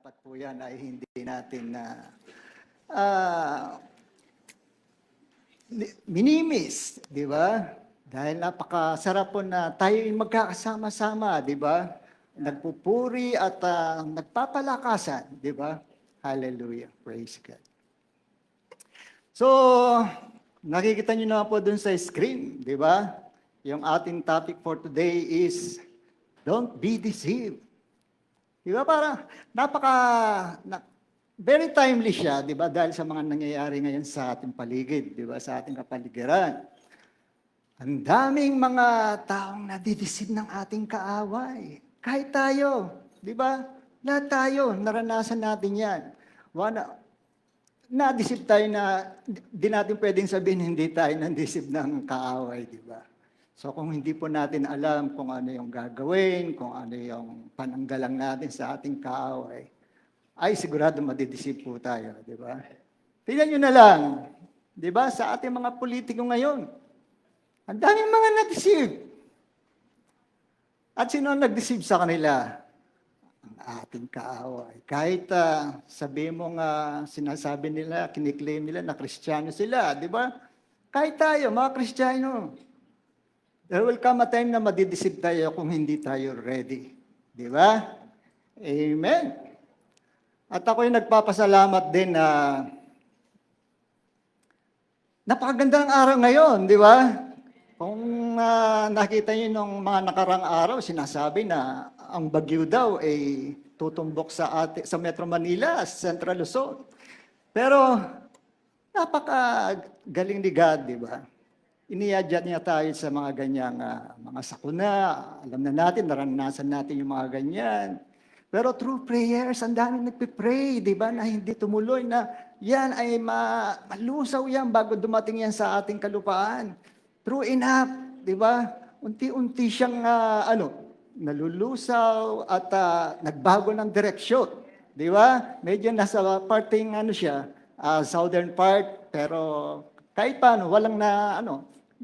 dapat po yan ay hindi natin na minimis, di ba? Dahil napakasarap po na tayo ay magkakasama-sama, di ba? Nagpupuri at nagpapalakasan, di ba? Hallelujah. Praise God. So, nakikita nyo na po dun sa screen, di ba? Yung ating topic for today is, don't be deceived. Di ba? Very timely siya, di ba? Dahil sa mga nangyayari ngayon sa ating paligid, di ba? Sa ating kapaligiran. Ang daming mga taong nadideceive ng ating kaaway. Kahit tayo, di ba? Lahat tayo, naranasan natin yan. Na-deceive tayo na di natin pwedeng sabihin hindi tayo na-deceive ng kaaway, di ba? So kung hindi po natin alam kung ano yung gagawin, kung ano yung pananggalang natin sa ating kaaway, ay sigurado madideceive po tayo, di ba? Tingnan nyo na lang, di ba, sa ating mga politiko ngayon, ang daming mga na-deceive. At sino ang nag-deceive sa kanila? Ang ating kaaway. Kahit sabi mo nga, sinasabi nila, kiniklaim nila na Kristiyano sila, di ba? Kahit tayo, mga Kristiyano, there will come a time na madideceive tayo kung hindi tayo ready. Di ba? Amen. At ako'y nagpapasalamat din na napakaganda ng araw ngayon, di ba? Kung nakita niyo nung mga nakarang araw, sinasabi na ang bagyo daw ay tutumbok sa Metro Manila, Central Luzon. Pero napakagaling ni God, di ba? Iniadya niya tayo sa mga ganyang mga sakuna. Alam na natin, naranasan natin yung mga ganyan. Pero through prayers, ang daming nagpipray, di ba, na hindi tumuloy, na yan ay malusaw yan bago dumating yan sa ating kalupaan. True enough, di ba? Unti-unti siyang nalulusaw at nagbago ng direksyon. Di ba? Medyo nasa parting siya, southern part, pero kahit paano, walang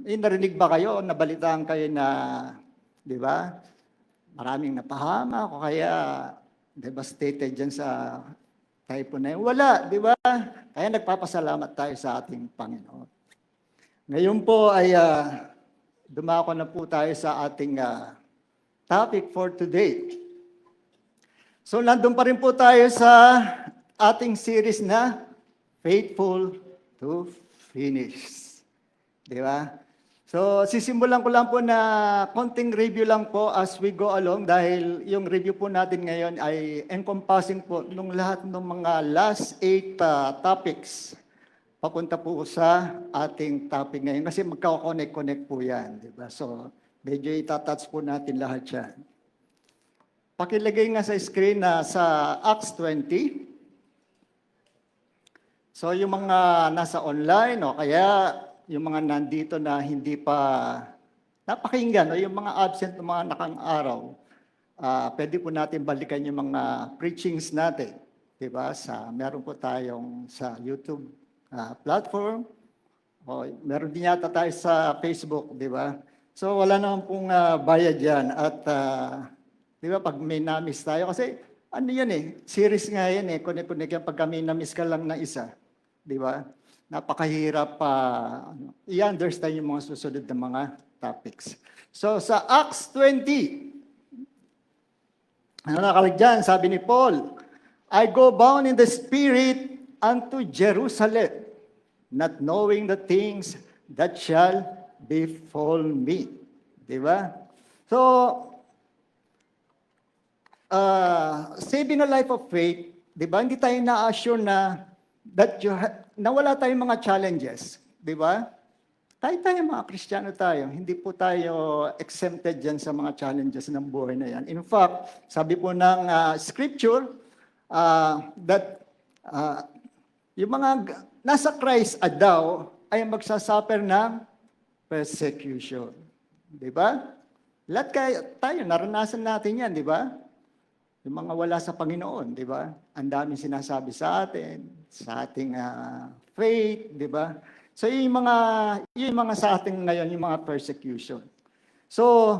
narinig ba kayo, nabalitaan kayo na, di ba? Maraming napahama o kaya devastated dyan sa typhoon na yun. Wala, di ba? Kaya nagpapasalamat tayo sa ating Panginoon. Ngayon po ay dumako na po tayo sa ating topic for today. So nandun pa rin po tayo sa ating series na Faithful to Finish. Di ba? So, sisimulan ko lang po na konting review lang po as we go along dahil yung review po natin ngayon ay encompassing po nung lahat ng mga last 8 topics papunta po sa ating topic ngayon kasi magkaka-connect po yan, di ba? So, medyo itatouch po natin lahat yan. Pakilagay nga sa screen na sa Acts 20. So, yung mga nasa online o kaya yung mga nandito na hindi pa napakinggan, o yung mga absent ng mga nakang araw, pwede po natin balikan yung mga preachings natin. Diba? Meron po tayong sa YouTube platform, o meron din yata tayo sa Facebook, di ba? So wala naman pong bayad yan. At di ba, pag may na-miss tayo, kasi ano yan series nga yan connect yan pag may na-miss ka lang na isa. Di ba? Napakahirap i-understand yung mga susunod na mga topics. So, sa Acts 20, ano nakalagay dyan? Sabi ni Paul, I go bound in the Spirit unto Jerusalem, not knowing the things that shall befall me. Diba? So, saving a life of faith, diba? Hindi tayo na-assure na wala tayong mga challenges, di ba? Tayo mga Kristiyano tayo, hindi po tayo exempted dyan sa mga challenges ng buhay na yan. In fact, sabi po ng scripture that yung mga nasa Christ daw ay magsasuffer ng persecution. Di ba? Lahat tayo, naranasan natin yan, di ba? Yung mga wala sa Panginoon, di ba? Ang daming sinasabi sa atin, sa ating faith, di ba? So yung mga sa ating ngayon, yung mga persecution. So,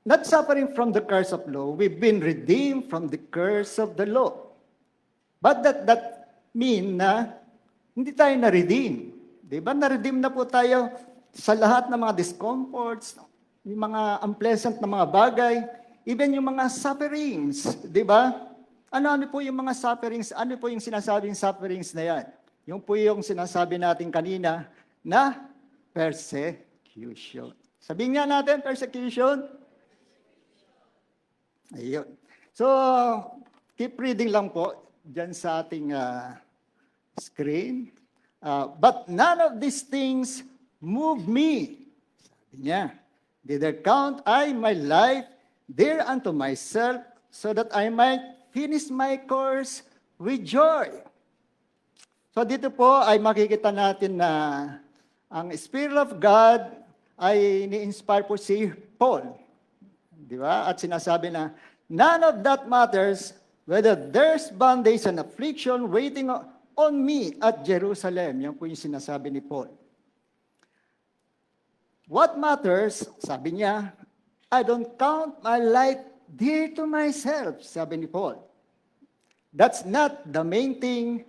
not suffering from the curse of law, we've been redeemed from the curse of the law. But that mean na hindi tayo na-redeem. Di ba? Na-redeem na po tayo sa lahat ng mga discomforts, yung mga unpleasant na mga bagay, even yung mga sufferings. Di ba? Ano po yung mga sufferings? Ano po yung sinasabing sufferings na yan? Yung po yung sinasabi natin kanina na persecution. Sabihin nga natin, persecution. Ayun. So, keep reading lang po dyan sa ating screen. But none of these things move me. Sabi niya, neither count I my life dear unto myself, so that I might finish my course with joy. So dito po ay makikita natin na ang Spirit of God ay ni-inspire po si Paul. Di ba? At sinasabi na, none of that matters whether there's bondage and affliction waiting on me at Jerusalem. Yan po yung sinasabi ni Paul. What matters, sabi niya, I don't count my life dear to myself, sabi ni Paul. That's not the main thing,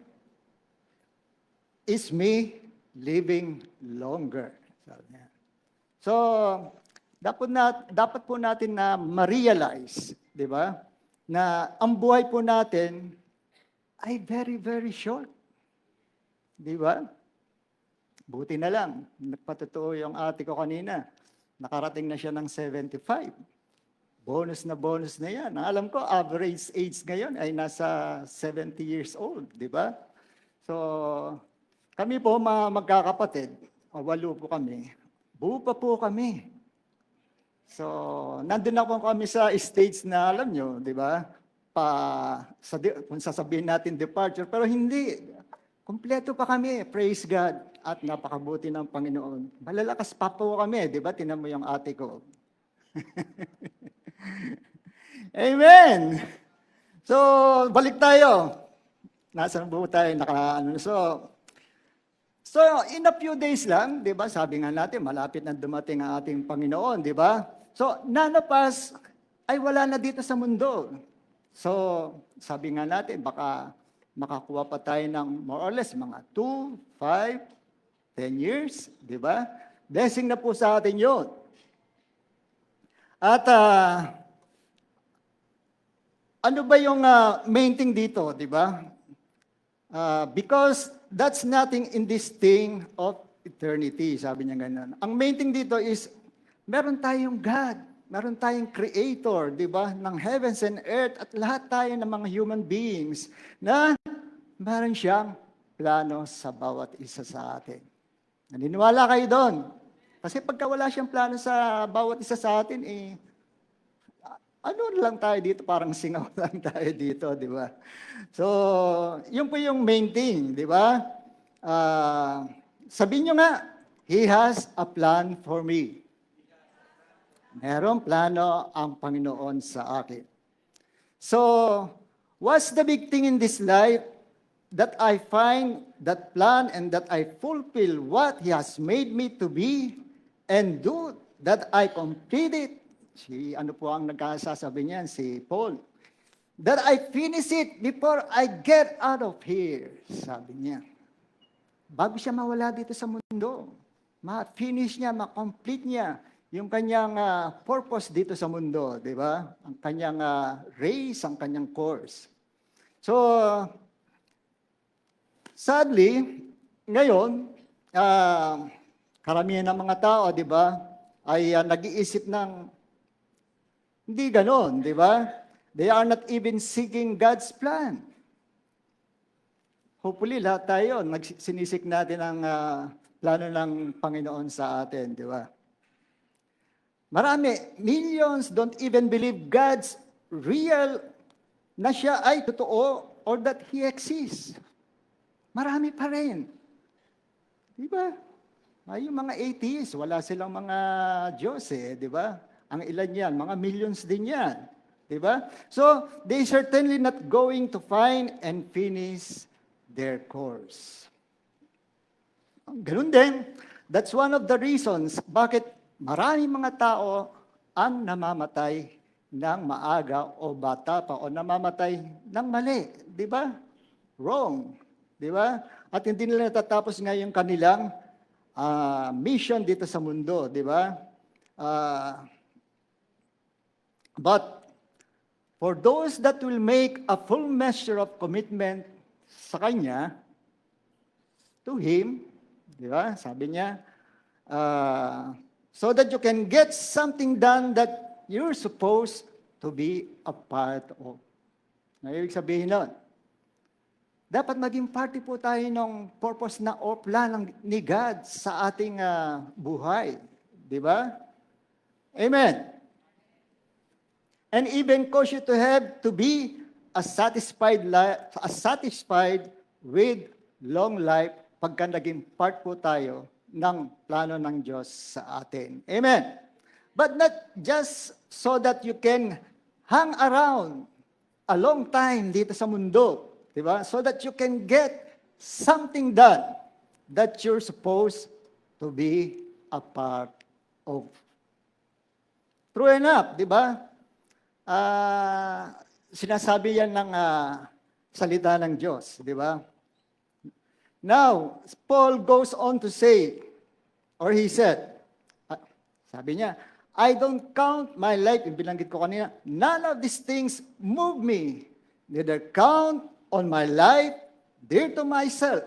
is me living longer. Sabi niya. So, dapat po natin na ma-realize, di ba, na ang buhay po natin ay very, very short. Di ba? Buti na lang, nagpatotoo yung ate ko kanina. Nakarating na siya ng 75. Bonus na yan. Alam ko, average age ngayon ay nasa 70 years old. Di ba? So, kami po mga magkakapatid, 8 po kami, buo pa po kami. So, nandun na po kami sa stage na, alam nyo, di ba? Kung sasabihin natin departure, pero hindi. Kompleto pa kami, praise God, at napakabuti ng Panginoon. Malalakas pa po kami, di ba? Tinan mo yung ate ko. Amen! So, balik tayo. Nasaan po tayo? So, in a few days lang, di ba? Sabi nga natin, malapit na dumating ang ating Panginoon, di ba? So, none of us ay wala na dito sa mundo. So, sabi nga natin, baka makakuha pa tayo ng more or less mga 2, 5, 10 years, di ba? Blessing na po sa atin yun. At ano ba yung main thing dito, di ba? Because that's nothing in this thing of eternity, sabi niya ganun. Ang main thing dito is, meron tayong God, meron tayong Creator, di ba, ng heavens and earth, at lahat tayo ng mga human beings na meron siyang plano sa bawat isa sa atin. Naniniwala kayo doon? Kasi pagka wala siyang plano sa bawat isa sa atin, ano lang tayo dito, parang singaw lang tayo dito, di ba? So, yun po yung main thing, di ba? Sabihin nyo nga, He has a plan for me. Merong plano ang Panginoon sa akin. So, what's the big thing in this life? That I find that plan and that I fulfill what He has made me to be and do, that I complete it. Ano po ang nagkasasabi niyan? Si Paul. That I finish it before I get out of here, sabi niya. Bago siya mawala dito sa mundo, ma-finish niya, ma-complete niya yung kanyang purpose dito sa mundo, di ba? Ang kanyang race, ang kanyang course. So, sadly, ngayon, karamihan ng mga tao, di ba, ay nag-iisip ng hindi ganon, di ba? They are not even seeking God's plan. Hopefully, lahat tayo, sinisik natin ang plano ng Panginoon sa atin, di ba? Marami, millions don't even believe God's real na siya ay totoo or that He exists. Marami pa rin. Di ba? Ay, yung mga atheists, wala silang mga Diyos di ba? Ang ilan yan, mga millions din yan. Di ba? So, they certainly not going to find and finish their course. Ganun din, that's one of the reasons bakit maraming mga tao ang namamatay ng maaga o bata pa o namamatay ng mali. Di ba? Wrong. Di ba? At hindi nila natatapos nga yung kanilang mission dito sa mundo. Di ba? But for those that will make a full measure of commitment sa Kanya, to Him, di ba? Sabi niya, so that you can get something done that you're supposed to be a part of. Ibig sabihin nun, dapat maging party po tayo ng purpose na o plan ni God sa ating buhay. Di ba? Amen. And even cause you to have to be satisfied with long life pagka naging part po tayo ng plano ng Diyos sa atin. Amen. But not just so that you can hang around a long time dito sa mundo, di ba? So that you can get something done that you're supposed to be a part of. True enough, di ba? Sinasabi yan ng salita ng Diyos, di ba? Now, Paul goes on to say, or he said, sabi niya, I don't count my life, yung binanggit ko kanina, none of these things move me, neither count on my life dear to myself,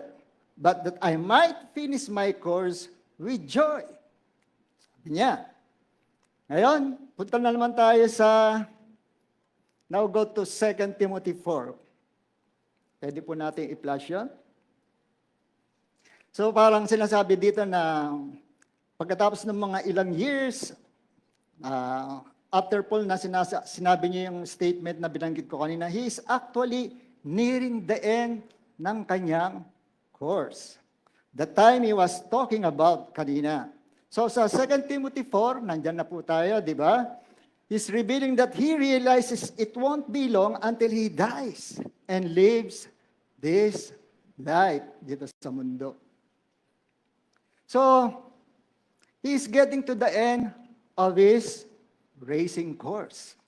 but that I might finish my course with joy. Sabi niya. Ngayon, punta na naman tayo sa, now go to 2 Timothy 4. Pwede po natin i-flash yun. So parang sinasabi dito na pagkatapos ng mga ilang years, after Paul na sinabi niya yung statement na binanggit ko kanina, he is actually nearing the end ng kanyang course. The time he was talking about kanina. So sa 2 Timothy 4, nandyan na po tayo, di ba? He's revealing that he realizes it won't be long until he dies and lives this life dito sa mundo. So, he's getting to the end of his racing course.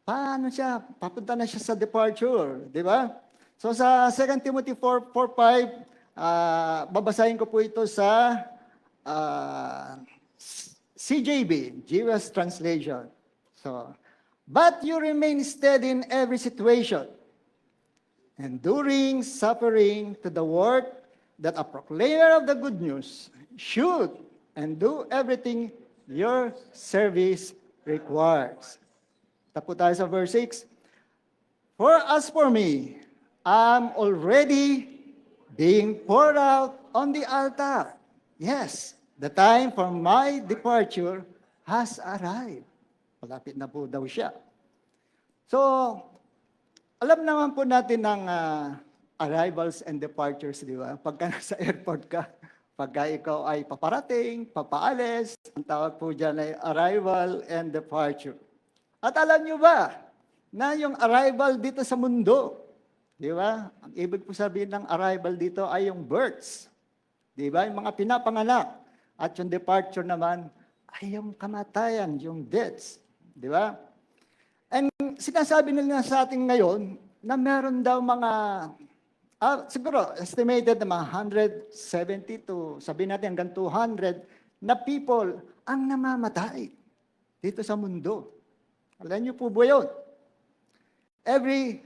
Paano siya? Papunta na siya sa departure, di ba? So sa 2 Timothy 4:5, babasahin ko po ito sa CJB, Jewish translation. So, but you remain steady in every situation, enduring suffering to the word that a proclaimer of the good news should and do everything your service requires. Tapos tayo sa verse 6. For as for me, I'm already being poured out on the altar. Yes, the time for my departure has arrived. Malapit na po daw siya. So, alam naman po natin ng arrivals and departures, di ba? Pagka nasa airport ka, pagka ikaw ay paparating, papaalis, ang tawag po dyan ay arrival and departure. At alam nyo ba na yung arrival dito sa mundo, di ba? Ang ibig po sabihin ng arrival dito ay yung births. Di ba? Yung mga pinapanganak. At yung departure naman ay yung kamatayan, yung deaths. Di ba? And sinasabi nila sa atin ngayon na meron daw mga siguro, estimated na mga 170 to, sabihin natin hanggang 200 na people ang namamatay dito sa mundo. Alam niyo po ba yun? Every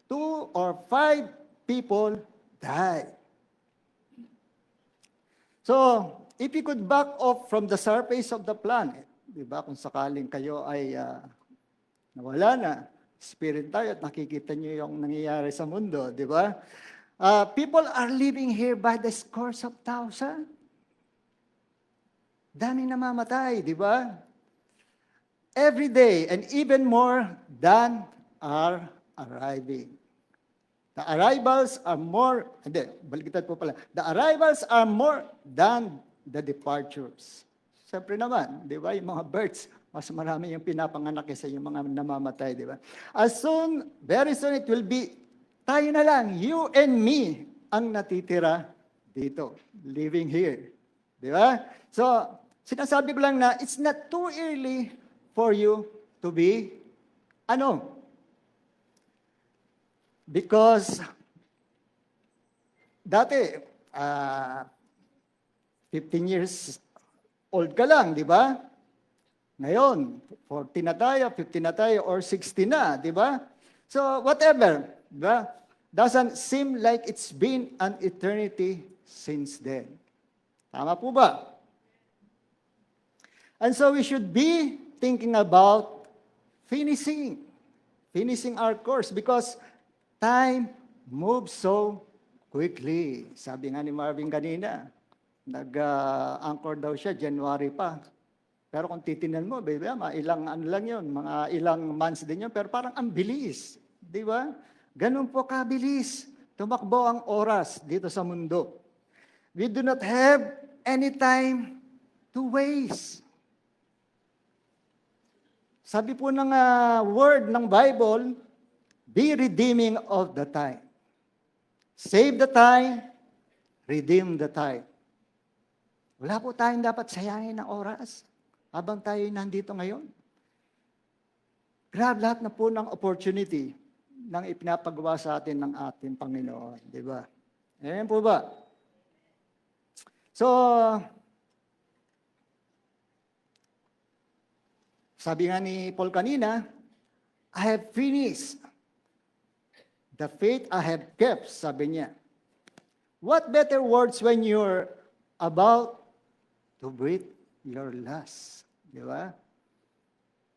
2 or 5 people die. So, if you could back off from the surface of the planet, di ba, kung sakaling kayo ay nawala na, spirit tayo at nakikita niyo yung nangyayari sa mundo, di ba? People are living here by the scores of thousands. Daming namamatay, di ba? Every day, and even more than are arriving. The arrivals are more, baliktad po pala. The arrivals are more than the departures. Siyempre naman, di ba? Yung mga births, mas marami yung pinapanganak kaysa yung mga namamatay, di ba? As soon, very soon, it will be, tayo na lang, you and me, ang natitira dito, living here. Di ba? So, Sinasabi ko lang na it's not too early for you to be, ano? Because dati, 15 years old ka lang, di ba? Ngayon, 40 na tayo, 50 na tayo, or 60 na, di ba? So, whatever, di ba? Doesn't seem like it's been an eternity since then. Tama po ba? And so we should be thinking about finishing our course because time moves so quickly. Sabi nga ni Marvin kanina, nag-anchor daw siya January pa. Pero kung titingnan mo, baby, ilang ano lang yun, mga ilang months din yun, pero parang ang bilis. Di ba? Ganun po kabilis. Tumakbo ang oras dito sa mundo. We do not have any time to waste. Sabi po ng word ng Bible, be redeeming of the time. Save the time, redeem the time. Wala po tayong dapat sayangin ng oras habang tayo nandito ngayon. Grab lahat na po ng opportunity nang ipinapagawa sa atin ng ating Panginoon. Di ba? Ayan po ba? So, sabi nga ni Paul kanina, I have finished the faith I have kept, sabi niya. What better words when you're about to breathe your last? Di ba?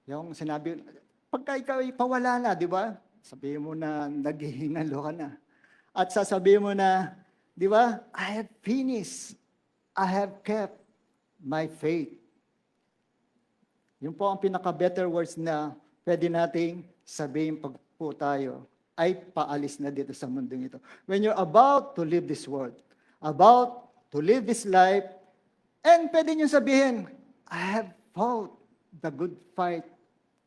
Yung sinabi, pagka ikaw ay pawala na, di ba? Sabihin mo na naghihingalo ka na. At sasabihin mo na, di ba? I have finished. I have kept my faith. Yun po ang pinaka-better words na pwede nating sabihin pag po tayo ay paalis na dito sa mundong ito. When you're about to leave this world, about to live this life, and pwede nyo sabihin, I have fought the good fight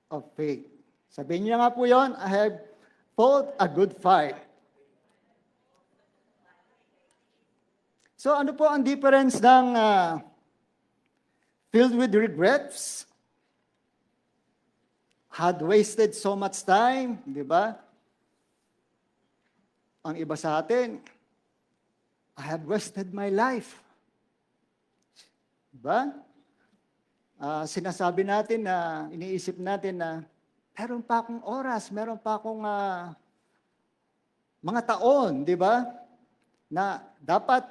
of faith. Sabihin niyo nga po yon, I have fought a good fight. So ano po ang difference ng filled with regrets? Had wasted so much time, di ba? Ang iba sa atin, I have wasted my life. Di ba? Sinasabi natin na, iniisip natin na, meron pa akong oras, meron pa akong mga taon, di ba? Na dapat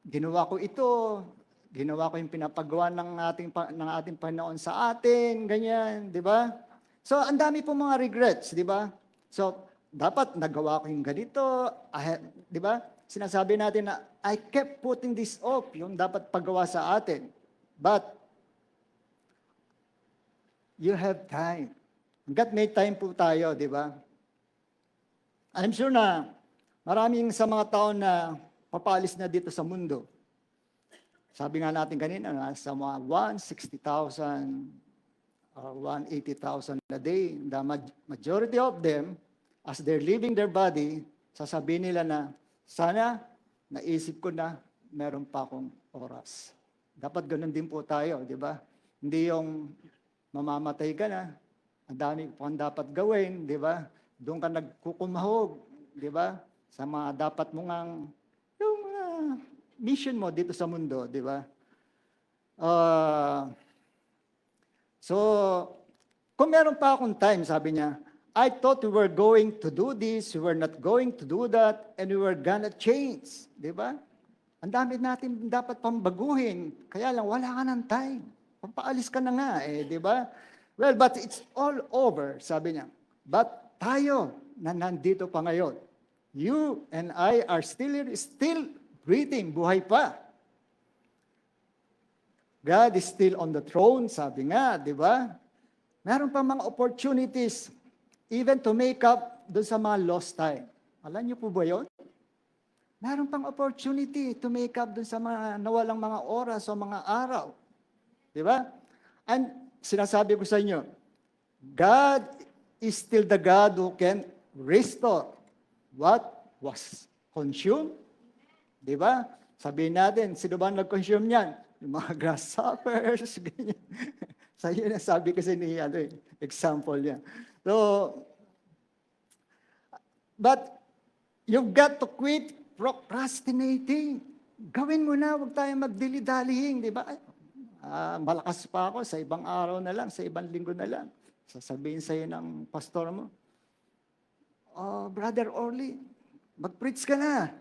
ginawa ko ito, ginawa ko yung pinapagawa ng ating Panginoon sa atin, ganyan, di ba? So, ang dami po mga regrets, di ba? So, dapat nagawa ko yung ganito, di ba? Sinasabi natin na, I kept putting this off, yung dapat pagawa sa atin. But, you have time. Hanggat may time po tayo, di ba? I'm sure na maraming sa mga tao na papalis na dito sa mundo. Sabi nga natin kanina, sa mga 160,000 or 180,000 a day, the majority of them, as they're leaving their body, sasabihin nila na, sana, naisip ko na, meron pa akong oras. Dapat ganun din po tayo, di ba? Hindi yung mamamatay ka na, ang dami pang dapat gawin, di ba? Doon ka nagkukumahog, di ba? Sa mga dapat mo ngang, yung mission mo dito sa mundo, di ba? So, kung meron pa akong time, sabi niya, I thought we were going to do this, we were not going to do that, and we were gonna change. Di ba? Ang dami natin dapat pambaguhin. Kaya lang, wala ka ng time. Papaalis ka na nga, di ba? Well, but it's all over, sabi niya. But tayo na nandito pa ngayon, you and I are still breathing, buhay pa. God is still on the throne, sabi nga, di ba? Meron pa mga opportunities even to make up doon sa mga lost time. Alam niyo po ba yun? Meron pang opportunity to make up doon sa mga nawalang mga oras o mga araw. Di ba? And sinasabi ko sa inyo, God is still the God who can restore what was consumed. Di ba? Sabihin natin, sino ba nag-consume niyan? yung mga grasshoppers, ganyan. So, yun ang sabi kasi ni, example niya. So, but you've got to quit procrastinating. Gawin mo na, huwag tayong magdili-dalihing, di ba? Malakas pa ako, sa ibang araw na lang, sa ibang linggo na lang. Sasabihin sa'yo ng pastor mo, "Oh, Brother Orly, mag-preach ka na."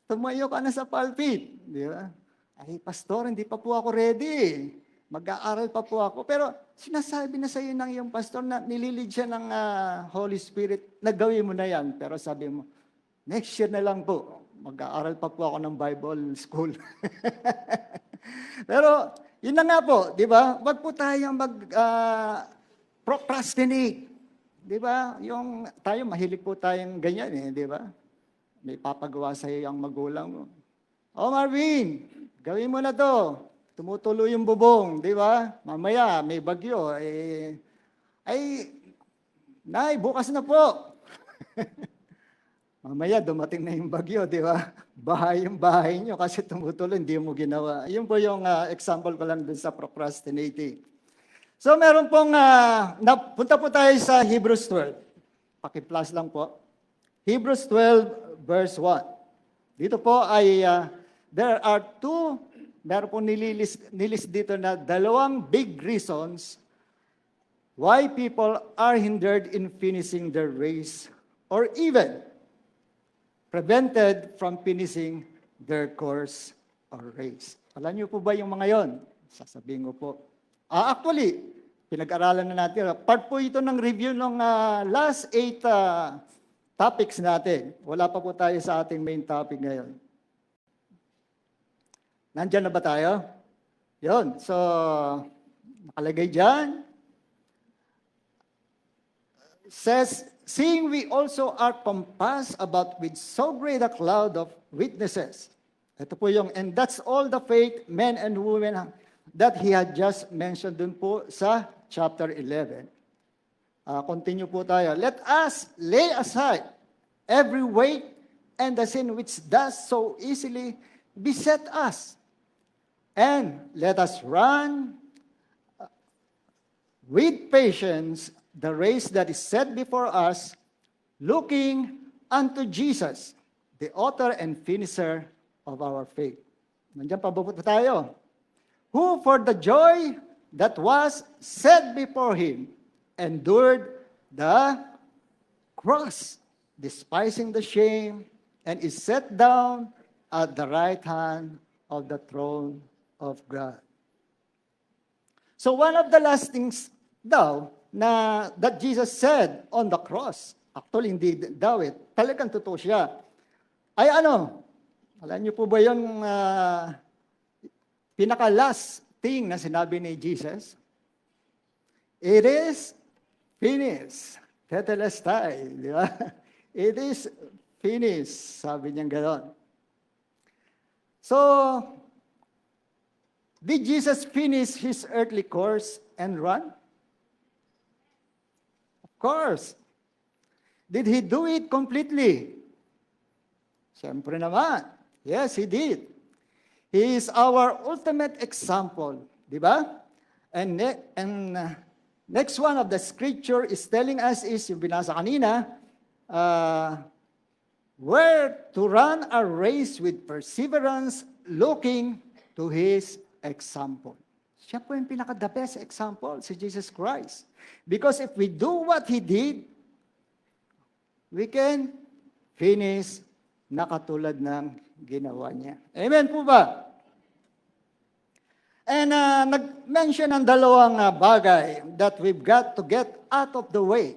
Tumayo ka na sa pulpit, di ba? Ay, pastor, hindi pa po ako ready. Mag-aaral pa po ako. Pero sinasabi na sa iyo ng iyong pastor na nililid siya ng Holy Spirit na gawin mo na yan. Pero sabi mo, next year na lang po. Mag-aaral pa po ako ng Bible school. Pero yun na nga po, di ba? Wag po tayong procrastinate. Di ba? Yung tayo, mahilig po tayong ganyan eh, di ba? May papagawa sa iyo ang magulang mo. "Oh, Marvin, gawin mo na to. Tumutulo yung bubong, di ba? Mamaya, may bagyo. Nay, bukas na po." Mamaya, dumating na yung bagyo, di ba? Bahay yung bahay nyo kasi tumutulo, hindi mo ginawa. Yun po yung example ko lang dun sa procrastinating. So, meron pong, punta po tayo sa Hebrews 12. Paki-plus lang po. Hebrews 12, verse 1. Dito po ay, meron po nilist dito na 2 big reasons why people are hindered in finishing their race or even prevented from finishing their course or race. Alam niyo po ba yung mga yon? Sasabihin ko po. Actually, pinag-aralan na natin. Part po ito ng review ng last 8 topics natin. Wala pa po tayo sa ating main topic ngayon. Nandyan na ba tayo? Yun. So, nakalagay dyan. Says, seeing we also are compassed about with so great a cloud of witnesses. Ito po yung, and that's all the faith, men and women, that he had just mentioned dun po sa chapter 11. Continue po tayo. Let us lay aside every weight and the sin which does so easily beset us. And let us run with patience the race that is set before us, looking unto Jesus, the author and finisher of our faith. Nandiyan pa po tayo. Who for the joy that was set before him endured the cross, despising the shame, and is set down at the right hand of the throne of God. So one of the last things daw na that Jesus said on the cross, actually hindi daw talagang totoo siya, ay alam niyo po ba yung pinaka-last thing na sinabi ni Jesus? It is finished. Tetelestai, di ba? It is finished, sabi niya gano'n. So, did Jesus finish his earthly course and run? Of course. Did he do it completely? Siyempre naman. Yes, he did. He is our ultimate example, di ba? And next one of the scripture is telling us is, yung binasa kanina, where to run a race with perseverance, looking to his example. Siya po yung pinaka-the best example, si Jesus Christ. Because if we do what he did, we can finish na katulad ng ginawa niya. Amen po ba? And nag-mention ng dalawang bagay that we've got to get out of the way.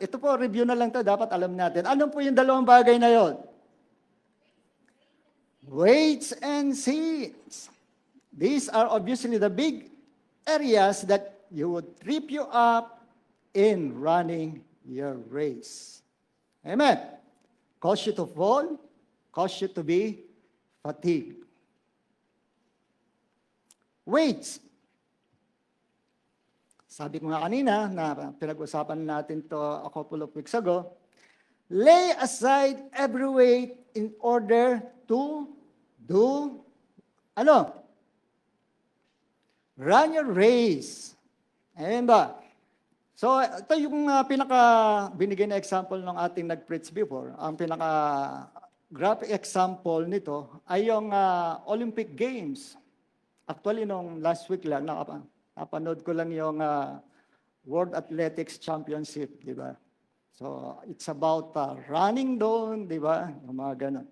Ito po, review na lang to, dapat alam natin. Ano po yung dalawang bagay na yon? Weights and sins. These are obviously the big areas that you would trip you up in running your race. Amen. Cause you to fall, cause you to be fatigued. Weights. Sabi ko nga kanina, na pinag-usapan natin to a couple of weeks ago, lay aside every weight in order to do, ano? Run your race. Ayan ba? So, ito yung pinaka binigay na example ng ating nag-preach before. Ang pinaka graphic example nito ay yung Olympic Games. Actually, nung last week lang, napanood ko lang yung World Athletics Championship, di ba? So, it's about running doon, di ba? Yung mga ganun.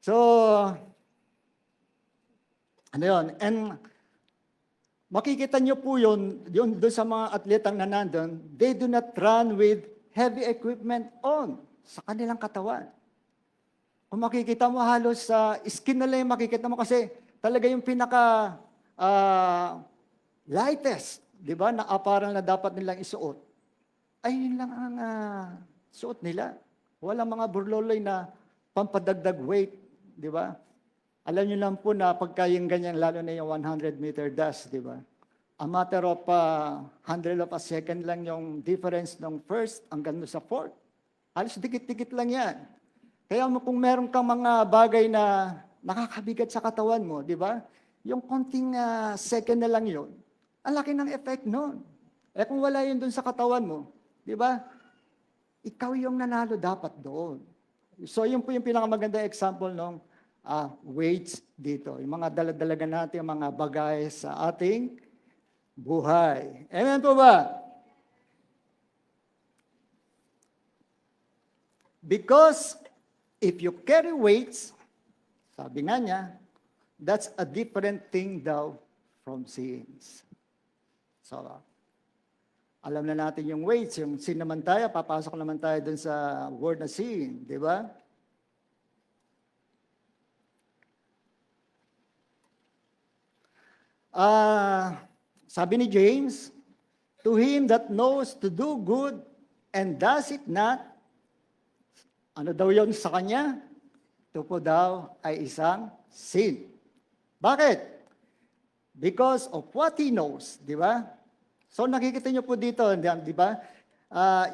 So, ano yun? And makikita nyo po yun doon sa mga atletang na nandun, they do not run with heavy equipment on sa kanilang katawan. Kung makikita mo halos sa skin na lang yung makikita mo kasi talaga yung pinaka lightest, di ba, na apparel na dapat nilang isuot, ay yun lang ang suot nila. Walang mga burloloy na pampadagdag weight, di ba? Alam niyo lang po na pagka yung ganyan, lalo na yung 100-meter dash, di ba? A matter of 100 of a second lang yung difference ng first hanggang sa fourth. Halos dikit-dikit lang yan. Kaya kung meron kang mga bagay na nakakabigat sa katawan mo, di ba? Yung konting second na lang yun, ang laki ng effect nun. Eh kung wala yun dun sa katawan mo, di ba? Ikaw yung nanalo dapat doon. So yun po yung pinakamagandang example ng weights dito. Yung mga daladalaga natin, yung mga bagay sa ating buhay. Amen po ba? Because if you carry weights, sabi nga niya, that's a different thing daw from sins. So, alam na natin yung weights, yung sin naman tayo, papasok naman tayo dun sa word na sin, di ba? Sabi ni James, to him that knows to do good and does it not, ano daw yun sa kanya? Ito po daw ay isang sin. Bakit? Because of what he knows, di ba? So nakikita niyo po dito, di ba?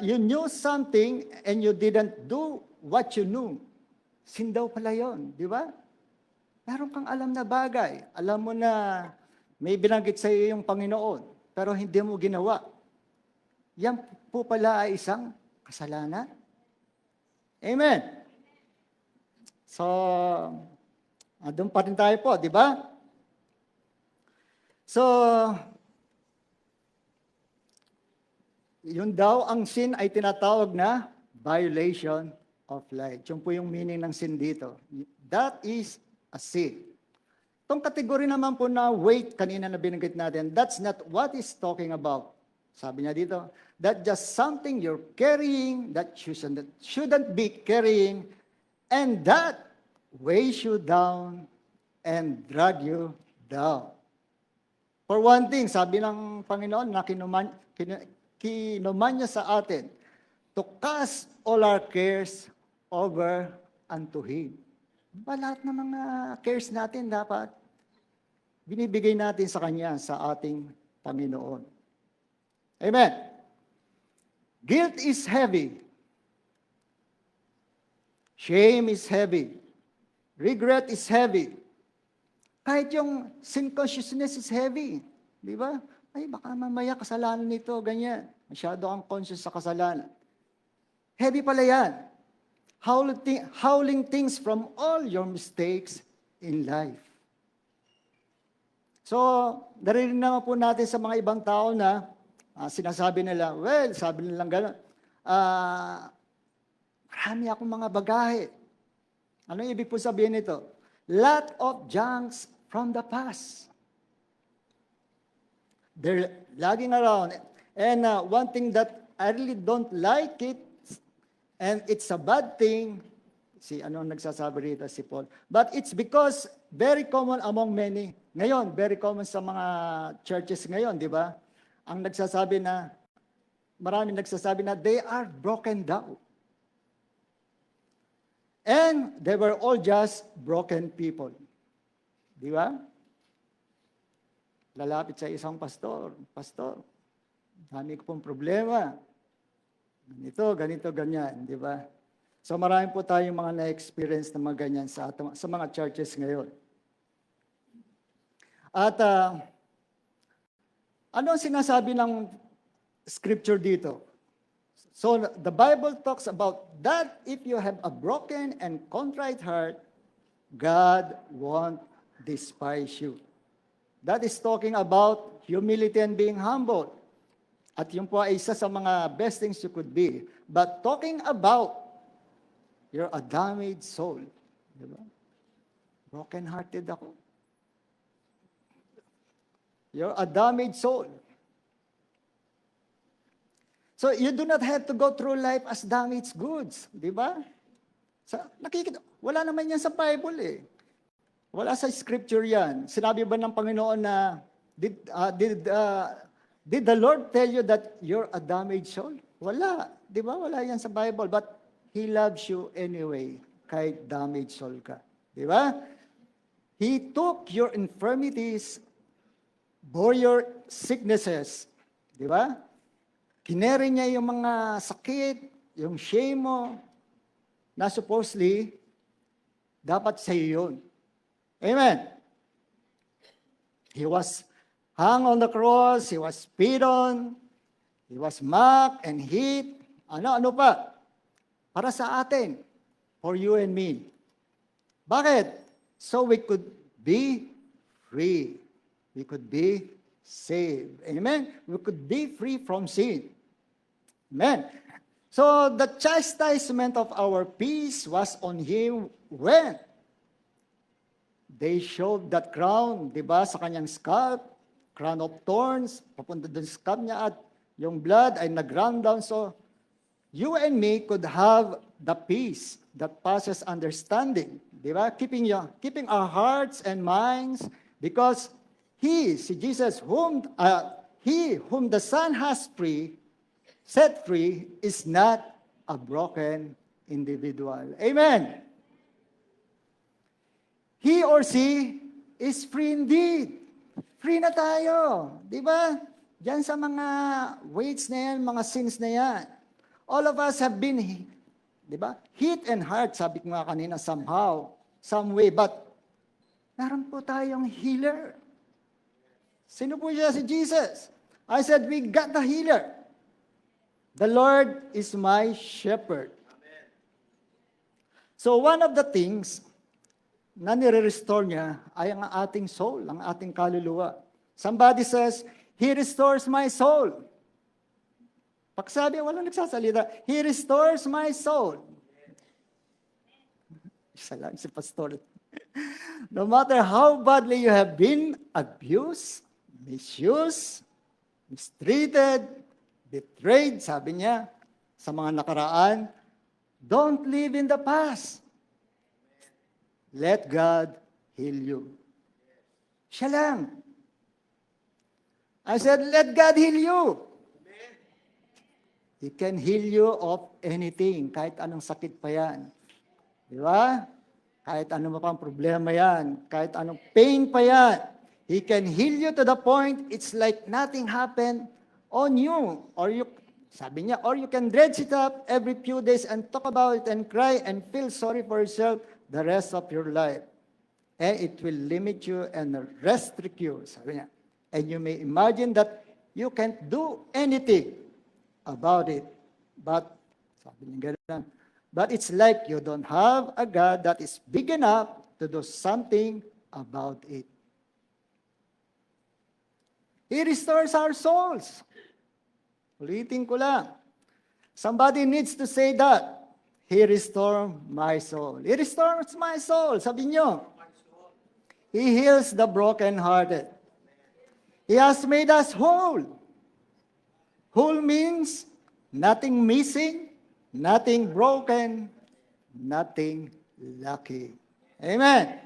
You knew something and you didn't do what you knew. Sin daw pala yun, di ba? Meron kang alam na bagay. Alam mo na may binanggit sa iyo yung Panginoon, pero hindi mo ginawa. Yan po pala ay isang kasalanan. Amen. So, doon pa rin tayo po, di ba? So, yun daw, ang sin ay tinatawag na violation of light. Yun po yung meaning ng sin dito. That is a sin. Itong kategory naman po na weight, kanina na binanggit natin, that's not what he's talking about. Sabi niya dito, that's just something you're carrying that you shouldn't be carrying, and that weighs you down and drag you down. For one thing, sabi ng Panginoon na kinuman niya sa atin, to cast all our cares over unto Him. Lahat ng mga cares natin dapat binibigay natin sa Kanya, sa ating Panginoon. Amen. Guilt is heavy. Shame is heavy. Regret is heavy. Kahit yung sin consciousness is heavy. Di ba? Ay, baka mamaya kasalanan nito, ganyan. Masyado kang conscious sa kasalanan. Heavy pala yan. Howling things from all your mistakes in life. So, narinig naman po natin sa mga ibang tao na sinasabi nila, well, sabi nilang gano'n, marami akong mga bagahe. Ano ibig po sabihin nito? Lot of junks from the past. They're lagging around. And one thing that I really don't like it, and it's a bad thing, ano nagsasabi rito si Paul, but it's because very common among many. Ngayon, very common sa mga churches ngayon, di ba? Ang nagsasabi na, marami nagsasabi na they are broken down. And they were all just broken people. Di ba? Lalapit sa isang pastor, dami ko pong problema. Ganito, ganyan, di ba? So marami po tayong mga na-experience na mga ganyan sa mga churches ngayon. At ano ang sinasabi ng scripture dito? So the Bible talks about that if you have a broken and contrite heart, God won't despise you. That is talking about humility and being humble. At yun po ay isa sa mga best things you could be. But talking about you're a damaged soul. Diba? Broken-hearted ako. You're a damaged soul. So you do not have to go through life as damaged goods. Di ba? Nakikita, wala naman yan sa Bible eh. Wala sa scripture yan. Sinabi ba ng Panginoon na, did the Lord tell you that you're a damaged soul? Wala. Di ba? Wala yan sa Bible. But He loves you anyway, kahit damaged soul ka. Di ba? He took your infirmities, bore your sicknesses. Di ba? Kinere niya yung mga sakit, yung shame mo, na supposedly, dapat sa iyo yun. Amen. He was hung on the cross, He was spit on, He was mocked and hit. Ano pa? Para sa atin, for you and me. Bakit? So we could be free. We could be saved. Amen? We could be free from sin. Amen? So the chastisement of our peace was on Him when they showed that crown, di ba, sa kanyang scalp, crown of thorns, papunta doon sa scalp niya, at yung blood ay nag-run down. So you and me could have the peace that passes understanding. Di ba? Keeping our hearts and minds, because si Jesus, He whom the Son has set free, is not a broken individual. Amen. He or she is free indeed. Free na tayo. Di ba? Diyan sa mga weights na yan, mga sins na yan. All of us have been, di ba? Hit and hurt, sabi ko nga kanina, somehow, some way. But, meron po tayong healer. Sino po siya? Si Jesus. I said, we got the healer. The Lord is my shepherd. Amen. So one of the things na nire-restore niya ay ang ating soul, ang ating kaluluwa. Somebody says, He restores my soul. Pagsabi, walang nagsasalita, He restores my soul. Isa lang si pastor. No matter how badly you have been abused, misused, mistreated, betrayed, sabi niya, sa mga nakaraan, don't live in the past. Let God heal you. Siya lang. I said, let God heal you. He can heal you of anything, kahit anong sakit pa yan. Di ba? Kahit anong pang problema yan, kahit anong pain pa yan. He can heal you to the point it's like nothing happened on you. Or sabi niya, or you can dredge it up every few days and talk about it and cry and feel sorry for yourself the rest of your life. And it will limit you and restrict you, sabi niya. And you may imagine that you can't do anything about it. But, sabi niya ganun, but it's like you don't have a God that is big enough to do something about it. He restores our souls. Ulitin ko lang. Somebody needs to say that. He restored my soul. He restores my soul. Sabi niyo. He heals the brokenhearted. He has made us whole. Whole means nothing missing, nothing broken, nothing lacking. Amen.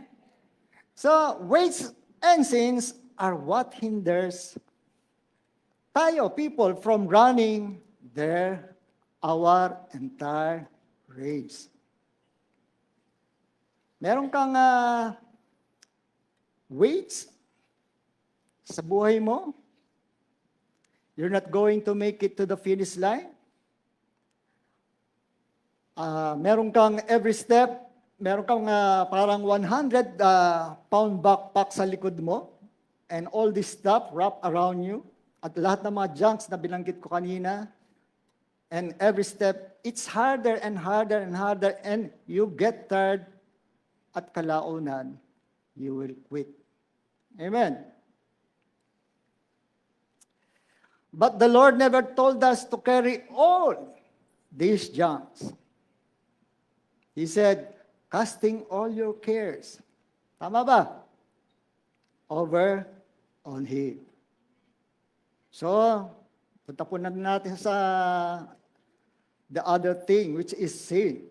So, weights and sins are what hinders people from running our entire race. Meron kang weights sa buhay mo. You're not going to make it to the finish line. Meron kang every step, meron kang parang 100 pound backpack sa likod mo, and all this stuff wrap around you, at lahat ng mga junks na binanggit ko kanina, and every step, it's harder and harder and harder, and you get tired, at kalaunan, you will quit. Amen. But the Lord never told us to carry all these junks. He said, casting all your cares. Tama ba? Over on Him. So, punta po natin sa the other thing, which is sin.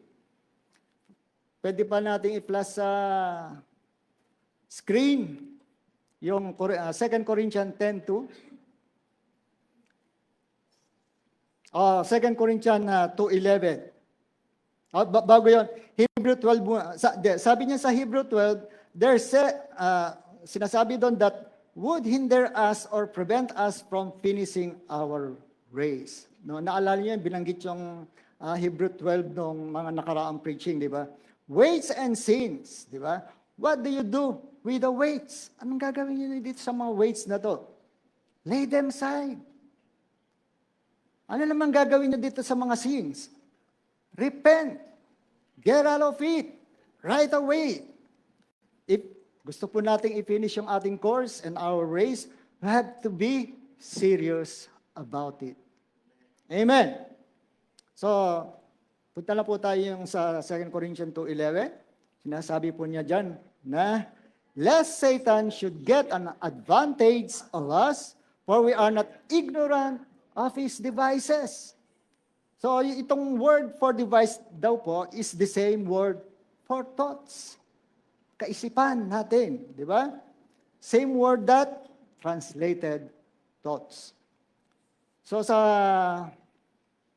Pwede pa natin i-plus sa screen yung 2 Corinthians 10:2. 2 Corinthians 2:11. Bago yun, Hebrew 12, sabi niya sa Hebrew 12, sinasabi doon that would hinder us or prevent us from finishing our race. No, naalala niyo yun, binanggit yung Hebrew 12 nung mga nakaraang preaching, di ba? Weights and sins, di ba? What do you do with the weights? Anong gagawin niyo dito sa mga weights na to? Lay them aside. Ano naman gagawin niyo dito sa mga sins? Repent. Get out of it. Right away. If gusto po nating i-finish yung ating course and our race, we have to be serious about it. Amen. So, punta na po tayo yung sa 2 Corinthians 2:11. Sinasabi po niya dyan na, lest Satan should get an advantage of us, for we are not ignorant of his devices. So, itong word for device daw po is the same word for thoughts. Kaisipan natin, di ba? Same word that translated thoughts. So, sa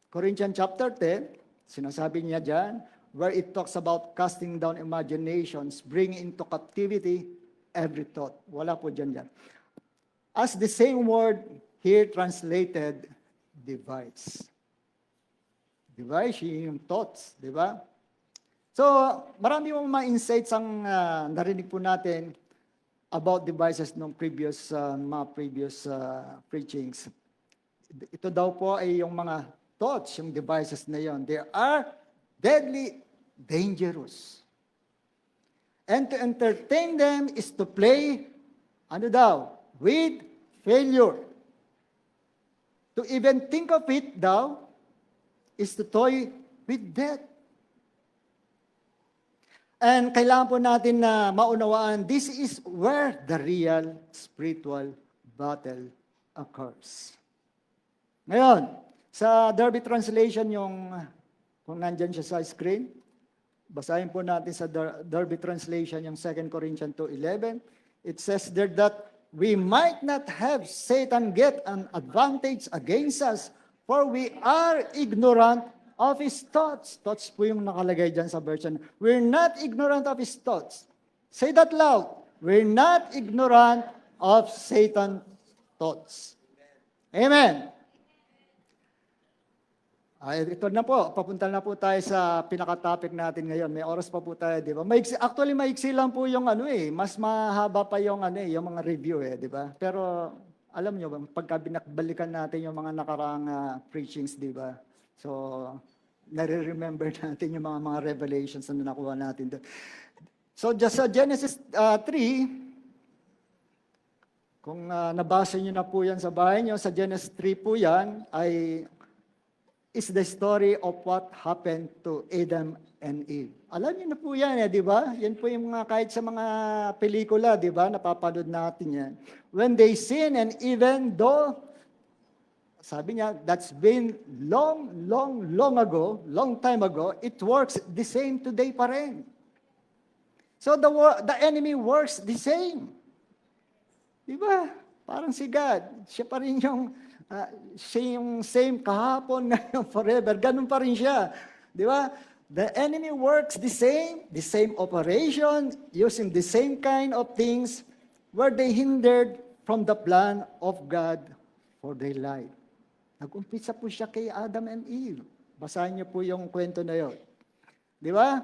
Corinthians chapter 10, sinasabi niya dyan, where it talks about casting down imaginations, bringing into captivity every thought. Wala po dyan. As the same word here translated device. Device, yung thoughts, di ba? So, marami mong mga insights ang narinig po natin about devices ng mga previous preachings. Ito daw po ay yung mga thoughts, yung devices na yon. They are deadly dangerous. And to entertain them is to play, with failure. To even think of it is to toy with death. And kailangan po natin na maunawaan, this is where the real spiritual battle occurs. Ngayon, sa Derby Translation, kung nandyan siya sa screen, basahin po natin sa Derby Translation yung 2 Corinthians 2:11. It says there that we might not have Satan get an advantage against us, for we are ignorant of his thoughts. Thoughts po yung nakalagay dyan sa version. We're not ignorant of his thoughts. Say that loud. We're not ignorant of Satan's thoughts. Amen. Ito na po, papunta na po tayo sa pinaka-topic natin ngayon. May oras pa po tayo, di ba? Actually, maiksi lang po yung mas mahaba pa yung yung mga review di ba? Pero alam nyo, pagka binakbalikan natin yung mga nakaraang preachings, di ba? So, nare-remember natin yung mga revelations na nakuha natin doon. So, just sa Genesis 3, kung nabasa nyo na po yan sa bahay nyo, sa Genesis 3 po yan, is the story of what happened to Adam and Eve. Alam niyo na po yan, di ba? Yan po yung kahit sa mga pelikula, di ba? Napapanood natin yan. When they sin, and even though, sabi niya, that's been long time ago, it works the same today pa rin. So the enemy works the same. Di ba? Parang si God, siya pa rin yung same kahapon, ngayon, forever. Ganun pa rin siya. Di ba? The enemy works the same operation, using the same kind of things where they hindered from the plan of God for their life. Nag-umpisa po siya kay Adam and Eve. Basahin niyo po yung kwento na yun. Di ba?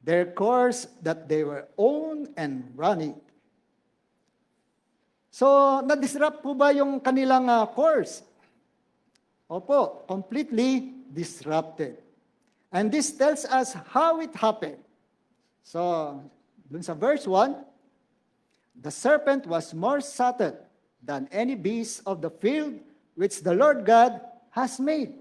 Their course that they were on and running. So, na-disrupt po ba yung kanilang course? Opo, completely disrupted. And this tells us how it happened. So, dun sa verse 1, the serpent was more subtle than any beast of the field which the Lord God has made.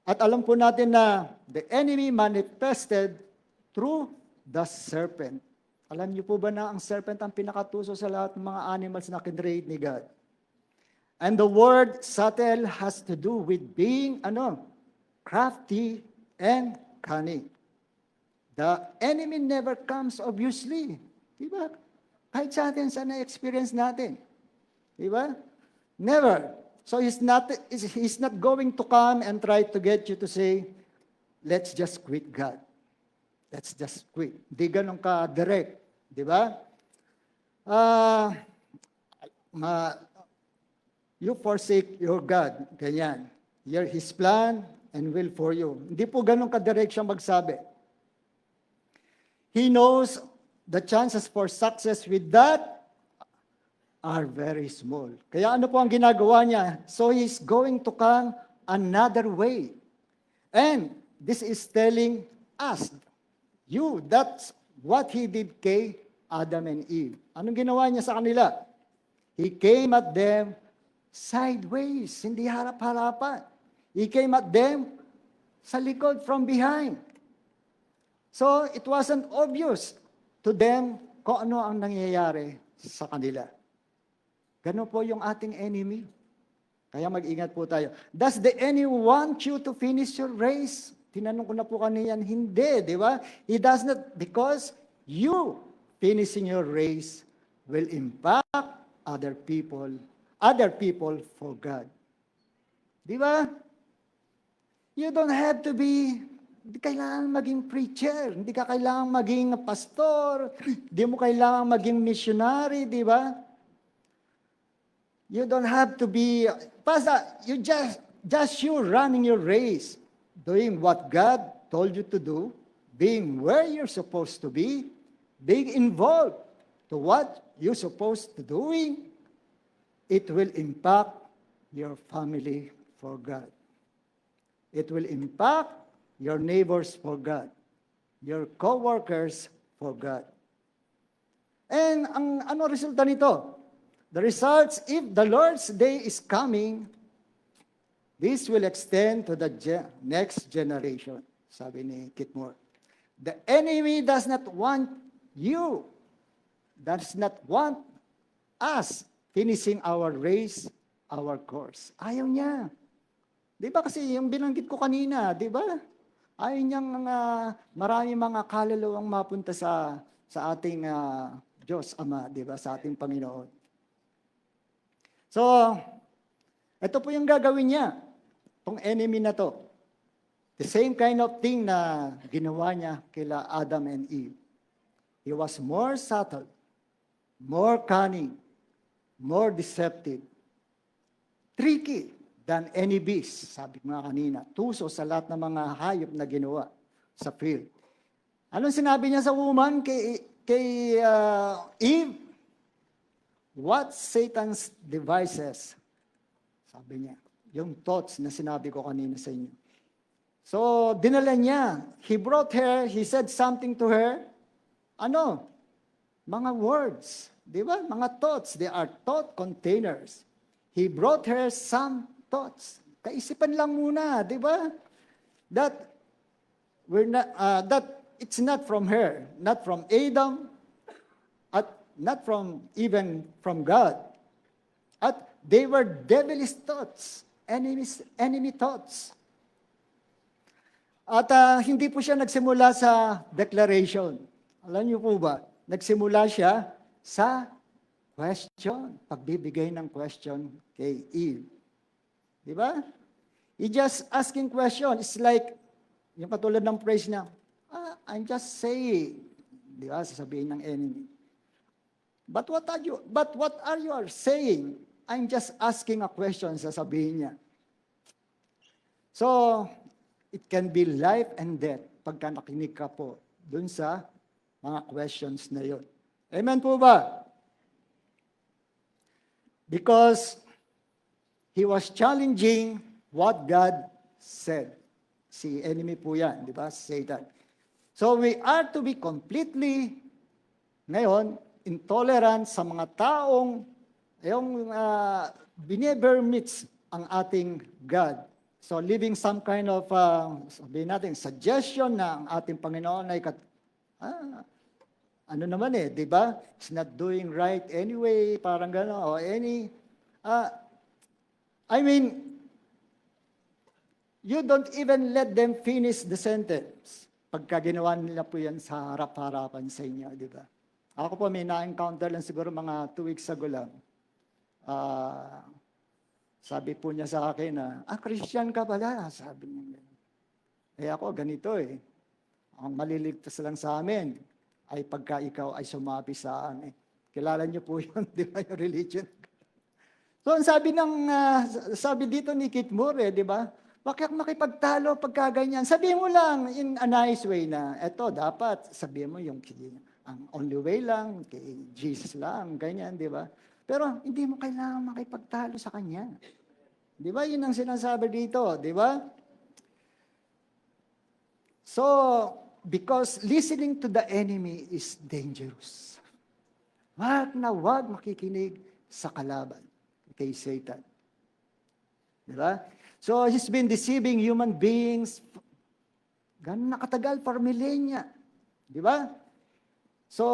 At alam po natin na the enemy manifested through the serpent. Alam niyo po ba na ang serpent ang pinakatuso sa lahat ng mga animals na kinreate ni God? And the word subtle has to do with being, crafty and cunning. The enemy never comes obviously. Diba? Kahit sa atin, sa na-experience natin. Diba? Never. So he's not going to come and try to get you to say, let's just quit God. Let's just quit. Di ganun ka-direct. Diba? You forsake your God. Ganyan. Hear His plan and will for you. Hindi po ganun ka-direct siya magsabi. He knows the chances for success with that are very small. Kaya ano po ang ginagawa niya? So he's going to come another way. And this is telling us, that's what he did kay Adam and Eve. Anong ginawa niya sa kanila? He came at them sideways, hindi harap-harapan. He came at them sa likod from behind. So it wasn't obvious to them kung ano ang nangyayari sa kanila. Ganun po yung ating enemy. Kaya mag-ingat po tayo. Does the enemy want you to finish your race? Tinanong ko na po kanina, hindi, di ba? He does not, because you finishing your race will impact other people for God. Di ba? You don't have to be, hindi kailangan maging preacher, hindi ka kailangan maging pastor, hindi mo kailangan maging missionary, di ba? You don't have to be, you just you running your race, doing what God told you to do, being where you're supposed to be, being involved to what you're supposed to doing, it will impact your family for God. It will impact your neighbors for God, your co-workers for God. And ano resulta nito? The results, if the Lord's day is coming, this will extend to the next generation, sabi ni Kit Moore. The enemy does not want you, does not want us finishing our race, our course. Ayaw niya. Di ba kasi yung binanggit ko kanina, di ba? Ayaw niyang marami mga kaluluwang mapunta sa ating Diyos Ama, di ba? Sa ating Panginoon. So, ito po yung gagawin niya, itong enemy na to. The same kind of thing na ginawa niya kila Adam and Eve. He was more subtle, more cunning, more deceptive, tricky than any beast, sabi ko nga kanina, tuso sa lahat ng mga hayop na ginawa sa field. Anong sinabi niya sa woman kay Eve? What Satan's devices, sabi niya, yung thoughts na sinabi ko kanina sa inyo. So, dinala niya. He brought her, he said something to her. Ano? Mga words. Di ba? Mga thoughts. They are thought containers. He brought her some thoughts. Kaisipan lang muna, di ba? That it's not from her, not from Adam, at not from even from God. At they were devilish thoughts, enemy thoughts. At hindi po siya nagsimula sa declaration. Alam niyo po ba? Nagsimula siya sa question, pagbibigay ng question kay Eve. Di ba? He just asking question. It's like, yung katulad ng praise niya, I'm just saying. Di ba? Sasabihin ng enemy. But what are you saying? I'm just asking a question, sasabihin niya. So, it can be life and death pagka nakinig ka po dun sa mga questions na yun. Amen po ba? Because he was challenging what God said. Si enemy po yan, di ba? Satan. So we are to be completely, ngayon, intolerant sa mga taong yung never meets ang ating God. So living some kind of, sabihin natin, suggestion na ang ating Panginoon ay ano naman di ba? It's not doing right anyway, parang gano'n, o any, I mean, you don't even let them finish the sentence. Pagka ginawa nila po yan sa harap-harapan sa inyo, di ba? Ako po may na-encounter lang siguro mga 2 weeks ago lang. Sabi po niya sa akin na, Christian ka pala, sabi niya. Ako, ganito Ang maliligtas lang sa amin ay pagka ikaw ay sumapi sa amin. Kilala niyo po yun, di ba, yung religion? So, ang sabi dito ni Kit Moore, di ba? Bakit makipagtalo pagka ganyan? Sabihin mo lang in a nice way na, eto, dapat sabihin mo yung ang only way lang, kay Jesus lang, ganyan, di ba? Pero hindi mo kailangan makipagtalo sa Kanya. Di ba? Yun ang sinasabi dito, di ba? So, because listening to the enemy is dangerous. Wag na wag makikinig sa kalaban, kay Satan. Di ba? So, he's been deceiving human beings ganun nakatagal, for millennia. Di ba? So,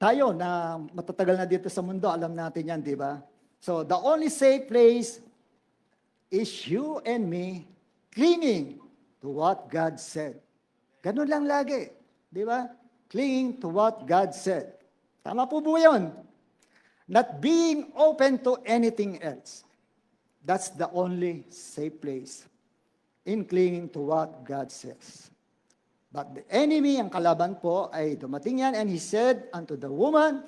tayo na matatagal na dito sa mundo, alam natin yan, di ba? So, the only safe place is you and me clinging to what God said. Ganun lang lagi, di ba? Clinging to what God said. Tama po po yun. Not being open to anything else. That's the only safe place in clinging to what God says. But the enemy, ang kalaban po, ay dumating yan, and he said unto the woman,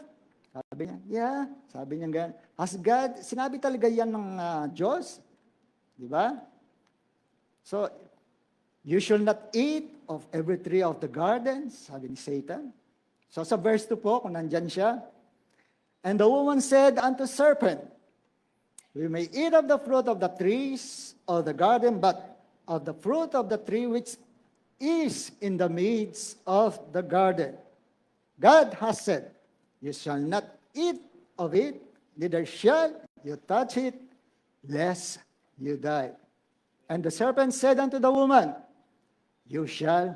sabi niya, sabi niya ganyan, has God, sinabi talaga yan ng Diyos, di ba? So, you shall not eat of every tree of the garden, sabi ni Satan. So sa verse 2 po, kung nandyan siya, and the woman said unto serpent, we may eat of the fruit of the trees of the garden, but of the fruit of the tree which is in the midst of the garden, God has said, you shall not eat of it, neither shall you touch it, lest you die. And the serpent said unto the woman, you shall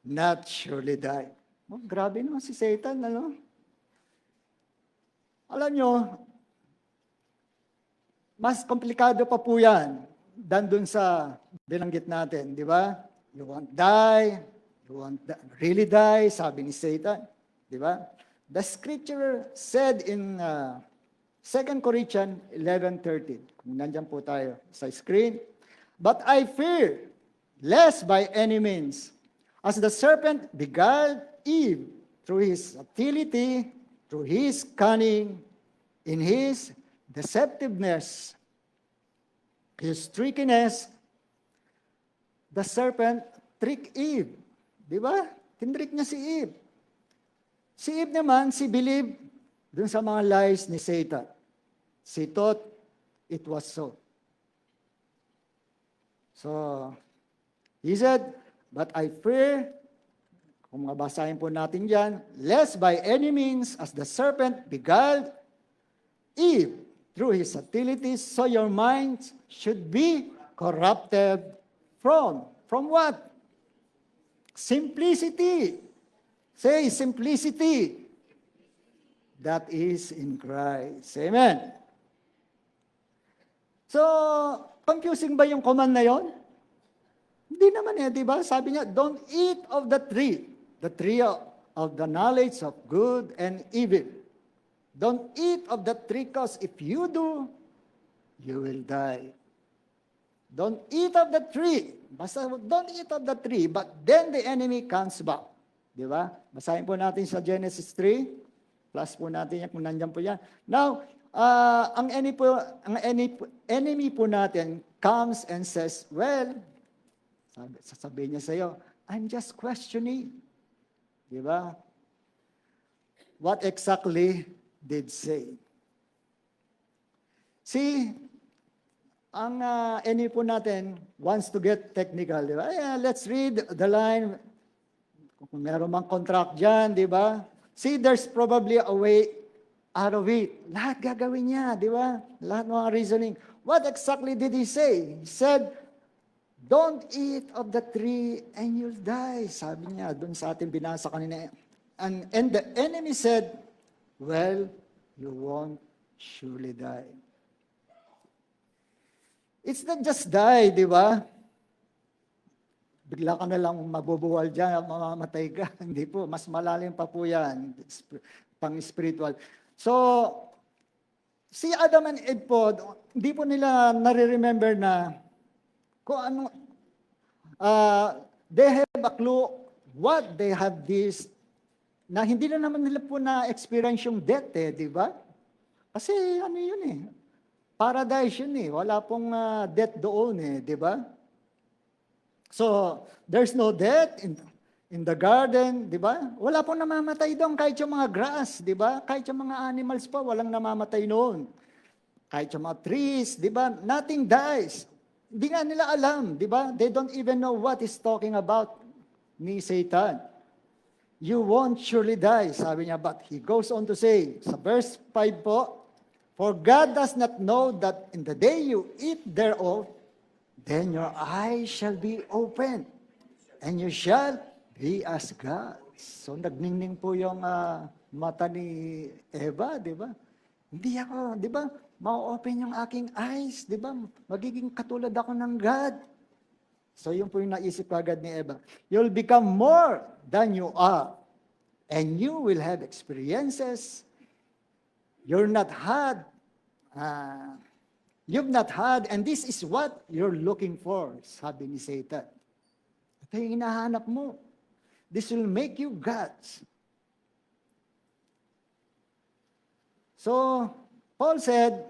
not surely die. Oh, grabe naman si Satan, ano? Alam nyo, mas komplikado pa po yan than dun sa binanggit natin, di ba? You won't die, you won't really die, sabi ni Satan, di ba? The scripture said in 2 Corinthians 11:13, kung nandyan po tayo sa screen, but I fear, lest by any means, as the serpent beguiled Eve through his subtlety, through his cunning, in his deceptiveness, his trickiness, the serpent tricked Eve. Di ba? Tinrick niya si Eve. Si Eve naman, si believed dun sa mga lies ni Satan. She thought it was so. So, he said, but I fear, kung mabasahin po natin dyan, lest by any means, as the serpent beguiled Eve through his subtleties, so your minds should be corrupted from what? Simplicity. Say, simplicity. That is in Christ. Amen. So, confusing ba yung command na yon? Hindi naman di ba? Sabi niya, don't eat of the tree of the knowledge of good and evil. Don't eat of the tree, because if you do, you will die. Don't eat of the tree. Basta don't eat of the tree, but then the enemy comes back. Di ba? Basahin po natin sa Genesis 3. Plus po natin yan kung nandyan po yan. Now, Enemy po natin comes and says, well, sasabihin niya sa iyo, I'm just questioning. Di ba? What exactly did say? See, ang enemy po natin wants to get technical, di ba? Yeah, let's read the line. Kung meron mang contract dyan, di ba? See, there's probably a way out of it. Lahat gagawin niya, di ba? Lahat ng mga reasoning. What exactly did he say? He said, don't eat of the tree and you'll die. Sabi niya, dun sa ating binasa kanina. And the enemy said, well, you won't surely die. It's not just die, di ba? Bigla ka na lang mabubuwal dyan, mamamatay ka. Hindi po, mas malalim pa po yan, pang-spiritual. So, si Adam and Eve po, hindi po nila nare-remember na kung ano, they have a clue what they have this, na hindi na naman nila po na-experience yung death di ba? Kasi ano yun paradise yun wala pong death doon di ba? So, there's no death in the garden, di ba? Wala pong namamatay doon, kahit yung mga grass, di ba? Kahit yung mga animals pa, walang namamatay noon. Kahit yung mga trees, di ba? Nothing dies. Hindi nga nila alam, di ba? They don't even know what is talking about ni Satan. You won't surely die, sabi niya. But he goes on to say, sa verse 5 po, for God does not know that in the day you eat thereof, then your eyes shall be opened, and you shall be as gods. So nagningning po yung mata ni Eva, di ba? Hindi ako, di ba? Ma-open yung aking eyes, di ba? Magiging katulad ako ng God. So yun po yung naisip agad ni Eva. You'll become more than you are, and you will have experiences you've not had, and this is what you're looking for, sabi ni Satan. Ito yung hinahanap mo. This will make you gods. So, Paul said,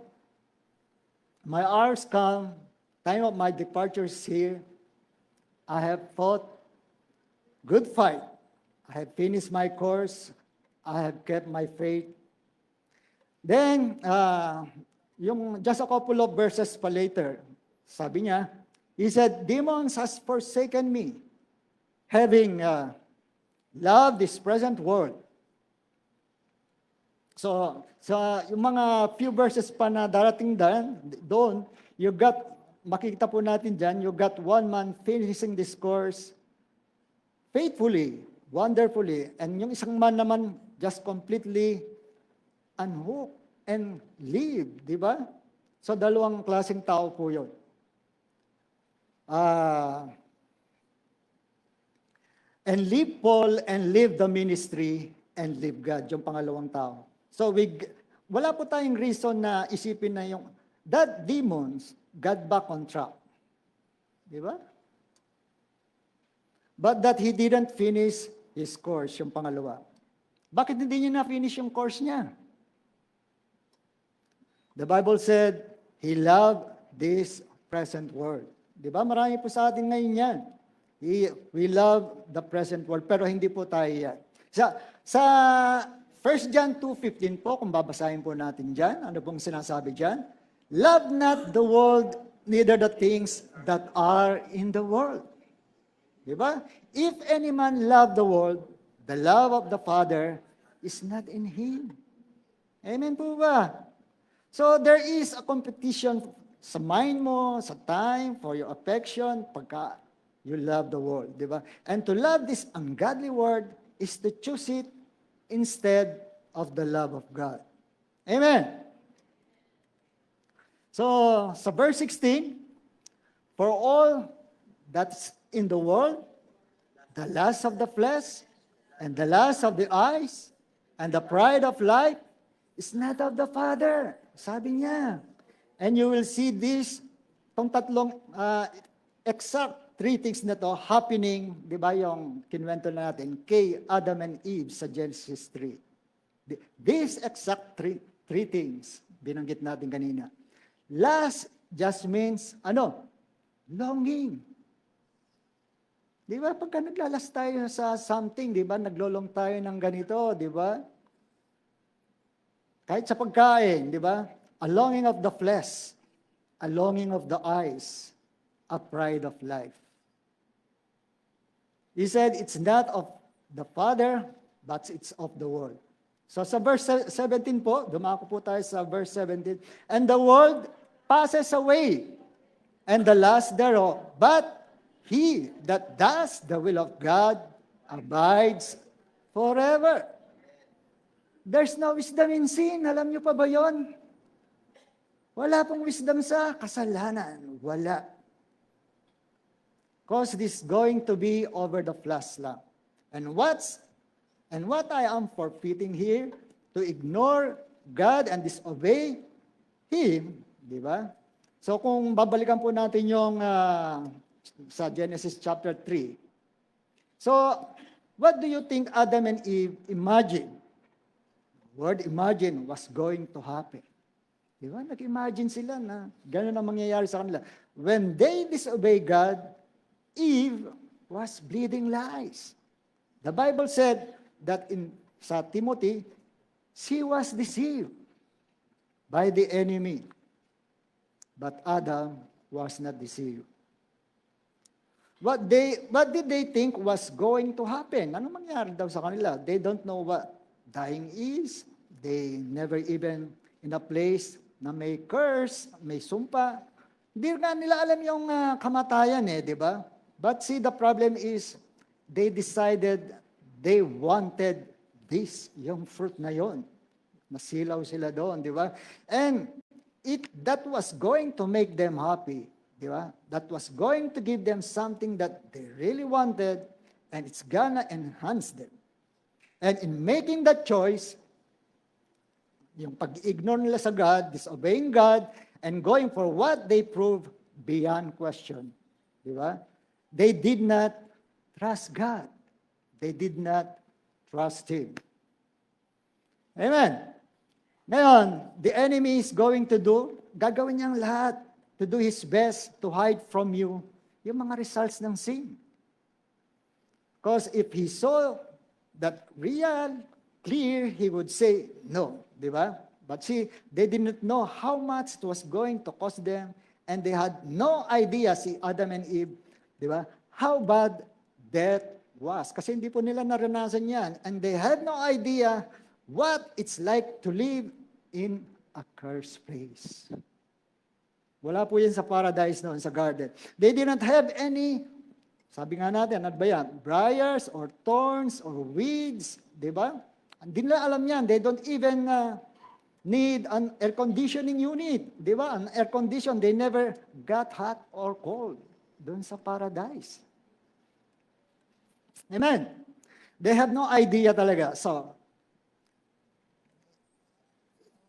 my hours come, time of my departure is here. I have fought good fight. I have finished my course. I have kept my faith. Then, yung just a couple of verses pa later, sabi niya, he said, demons has forsaken me, having loved this present world. So yung mga few verses pa na darating doon, makikita po natin dyan, you got one man finishing this course faithfully, wonderfully, and yung isang man naman just completely unhooked and live, di ba? So, dalawang klaseng tao po yun. And live Paul and live the ministry and live God, yung pangalawang tao. So, wala po tayong reason na isipin na yung, that demons got back on track. Di ba? But that he didn't finish his course, yung pangalawa. Bakit hindi niya na-finish yung course niya? The Bible said, he loved this present world. Di ba? Marami po sa atin ngayon yan. We love the present world, pero hindi po tayo yan. Sa 1 John 2:15 po, kung babasahin po natin dyan, ano pong sinasabi dyan? Love not the world, neither the things that are in the world. Di ba? If any man love the world, the love of the Father is not in him. Amen po ba? So there is a competition sa mind mo, sa time, for your affection, pagka you love the world, di ba? And to love this ungodly world is to choose it instead of the love of God. Amen. So, sa verse 16, for all that's in the world, the lust of the flesh, and the lust of the eyes, and the pride of life, is not of the Father. Sabi niya. And you will see this, itong tatlong exact three things na to happening, di ba yung kinwento na natin, kay Adam and Eve sa Genesis 3. These exact three things, binanggit natin kanina. Lust just means, ano? Longing. Di ba? Pagka naglalas tayo sa something, di ba? Naglolong tayo ng ganito, di ba? Kahit sa pagkain, di ba? A longing of the flesh, a longing of the eyes, a pride of life. He said, it's not of the Father, but it's of the world. So sa verse 17 po, dumako po tayo sa verse 17. And the world passes away, and the lust thereof, but he that does the will of God abides forever. There's no wisdom in sin. Alam niyo pa ba yon? Wala pong wisdom sa kasalanan. Wala. Because this is going to be over the flesh lang. And what I am forfeiting here, to ignore God and disobey Him, di ba? So kung babalikan po natin yung sa Genesis chapter 3. So, what do you think Adam and Eve imagined? The word imagine was going to happen. Di ba? Nag-imagine sila na gano'n ang mangyayari sa kanila. When they disobey God, Eve was breathing lies. The Bible said that sa Timothy, she was deceived by the enemy. But Adam was not deceived. What did they think was going to happen? Ano mangyari daw sa kanila? They don't know what dying is. They never even in a place na may curse, may sumpa. Hindi nga nila alam yung kamatayan di ba? But see, the problem is, they decided they wanted this, yung fruit na yon. Masilaw sila doon, di ba? And that was going to make them happy, di ba? That was going to give them something that they really wanted, and it's gonna enhance them. And in making that choice, yung pag-ignore nila sa God, disobeying God, and going for what they prove beyond question, di ba? They did not trust God. They did not trust Him. Amen. Ngayon, the enemy is going to gagawin niyang lahat to do his best to hide from you yung mga results ng sin. Because if he saw that real, clear, he would say no, di ba? But see, they did not know how much it was going to cost them, and they had no idea, si Adam and Eve, di ba? How bad death was. Kasi hindi po nila naranasan yan. And they had no idea what it's like to live in a cursed place. Wala po yan sa paradise noon, sa garden. They did not have any, sabi nga natin, ano ba yan? Briars or thorns or weeds, di ba? Hindi nila alam yan. They don't even need an air conditioning unit, di ba? An air condition, they never got hot or cold doon sa paradise. Amen. They have no idea talaga. So,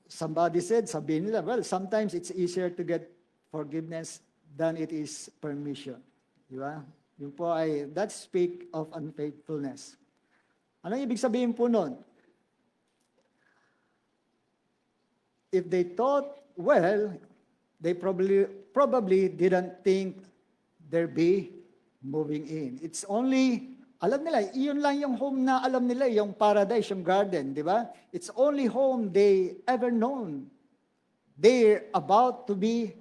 somebody said, sabihin nila, well, sometimes it's easier to get forgiveness than it is permission. Di ba? Yung po ay, that speak of unfaithfulness. Anong ibig sabihin po nun? If they thought, well, they probably didn't think there be moving in. It's only, alam nila, iyon lang yung home na alam nila, yung paradise, yung garden, di ba? It's only home they ever known. They're about to be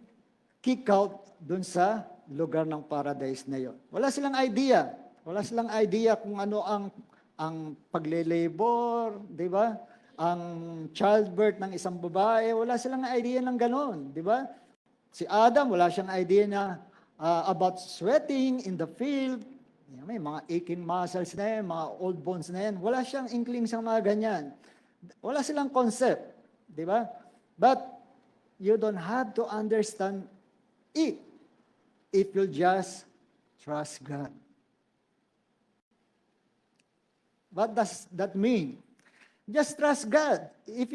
kicked out dun sa lugar ng paradise na yon. Wala silang idea. Wala silang idea kung ano ang pagle-labor, di ba? Ang childbirth ng isang babae, wala silang idea ng ganon, di ba? Si Adam, wala siyang idea na about sweating in the field. May mga aching muscles na yan, mga old bones na yan. Wala siyang inkling sa mga ganyan. Wala silang concept. Di ba? But you don't have to understand it if you just trust God. What does that mean? Just trust God. If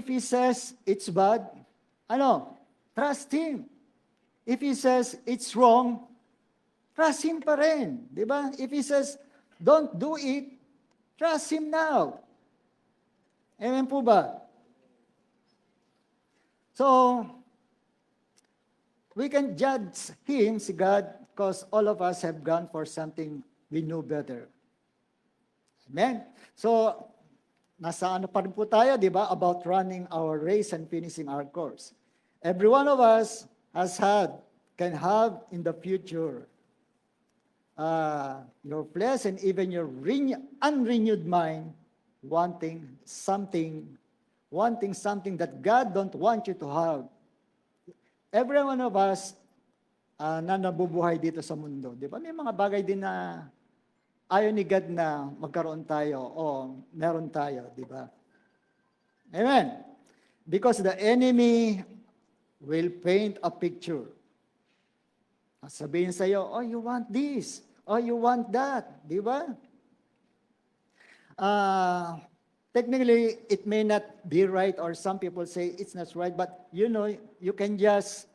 He says it's bad, trust Him. If He says it's wrong, trust Him pa rin. Di ba? If He says, don't do it, trust Him now. Amen po ba? So, we can judge Him, si God, because all of us have gone for something we know better. Amen? So, nasa ano pa rin po tayo, di ba? About running our race and finishing our course. Every one of us can have in the future your flesh and even your unrenewed mind wanting something that God don't want you to have. Every one of us na nabubuhay dito sa mundo, di ba? May mga bagay din na ayaw ni God na magkaroon tayo o meron tayo, di ba? Amen. Because the enemy will paint a picture. Sabihin sa'yo, oh, you want this. Oh, you want that. Di ba? Technically, it may not be right or some people say it's not right, but you know, you can just,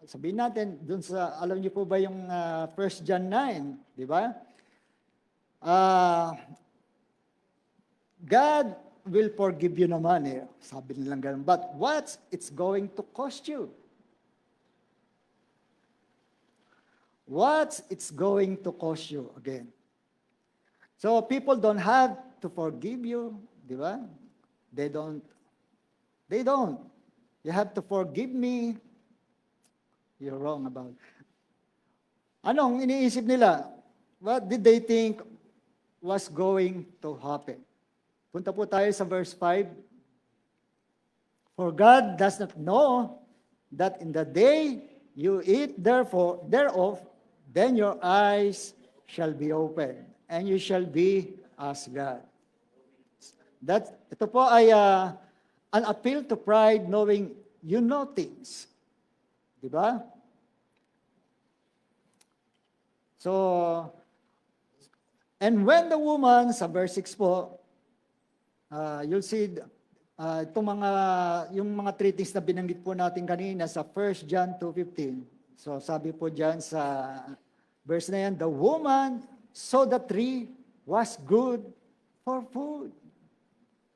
sabihin natin, dun sa, alam niyo po ba yung 1 John 9, di ba? God will forgive you naman eh. Sabi nilang ganun. But what it's going to cost you? What it's going to cost you again? So people don't have to forgive you, di ba? They don't. You have to forgive me. You're wrong about. Anong iniisip nila? What did they think was going to happen? Punta po tayo sa verse 5. For God does not know that in the day you eat thereof, then your eyes shall be open, and you shall be as God. Ito po ay an appeal to pride, knowing you know things. Di ba? So, and when the woman, sa verse 6 po, you'll see yung mga three things na binanggit po natin kanina sa 1 John 2:15. So sabi po dyan sa verse na yan, the woman saw the tree was good for food.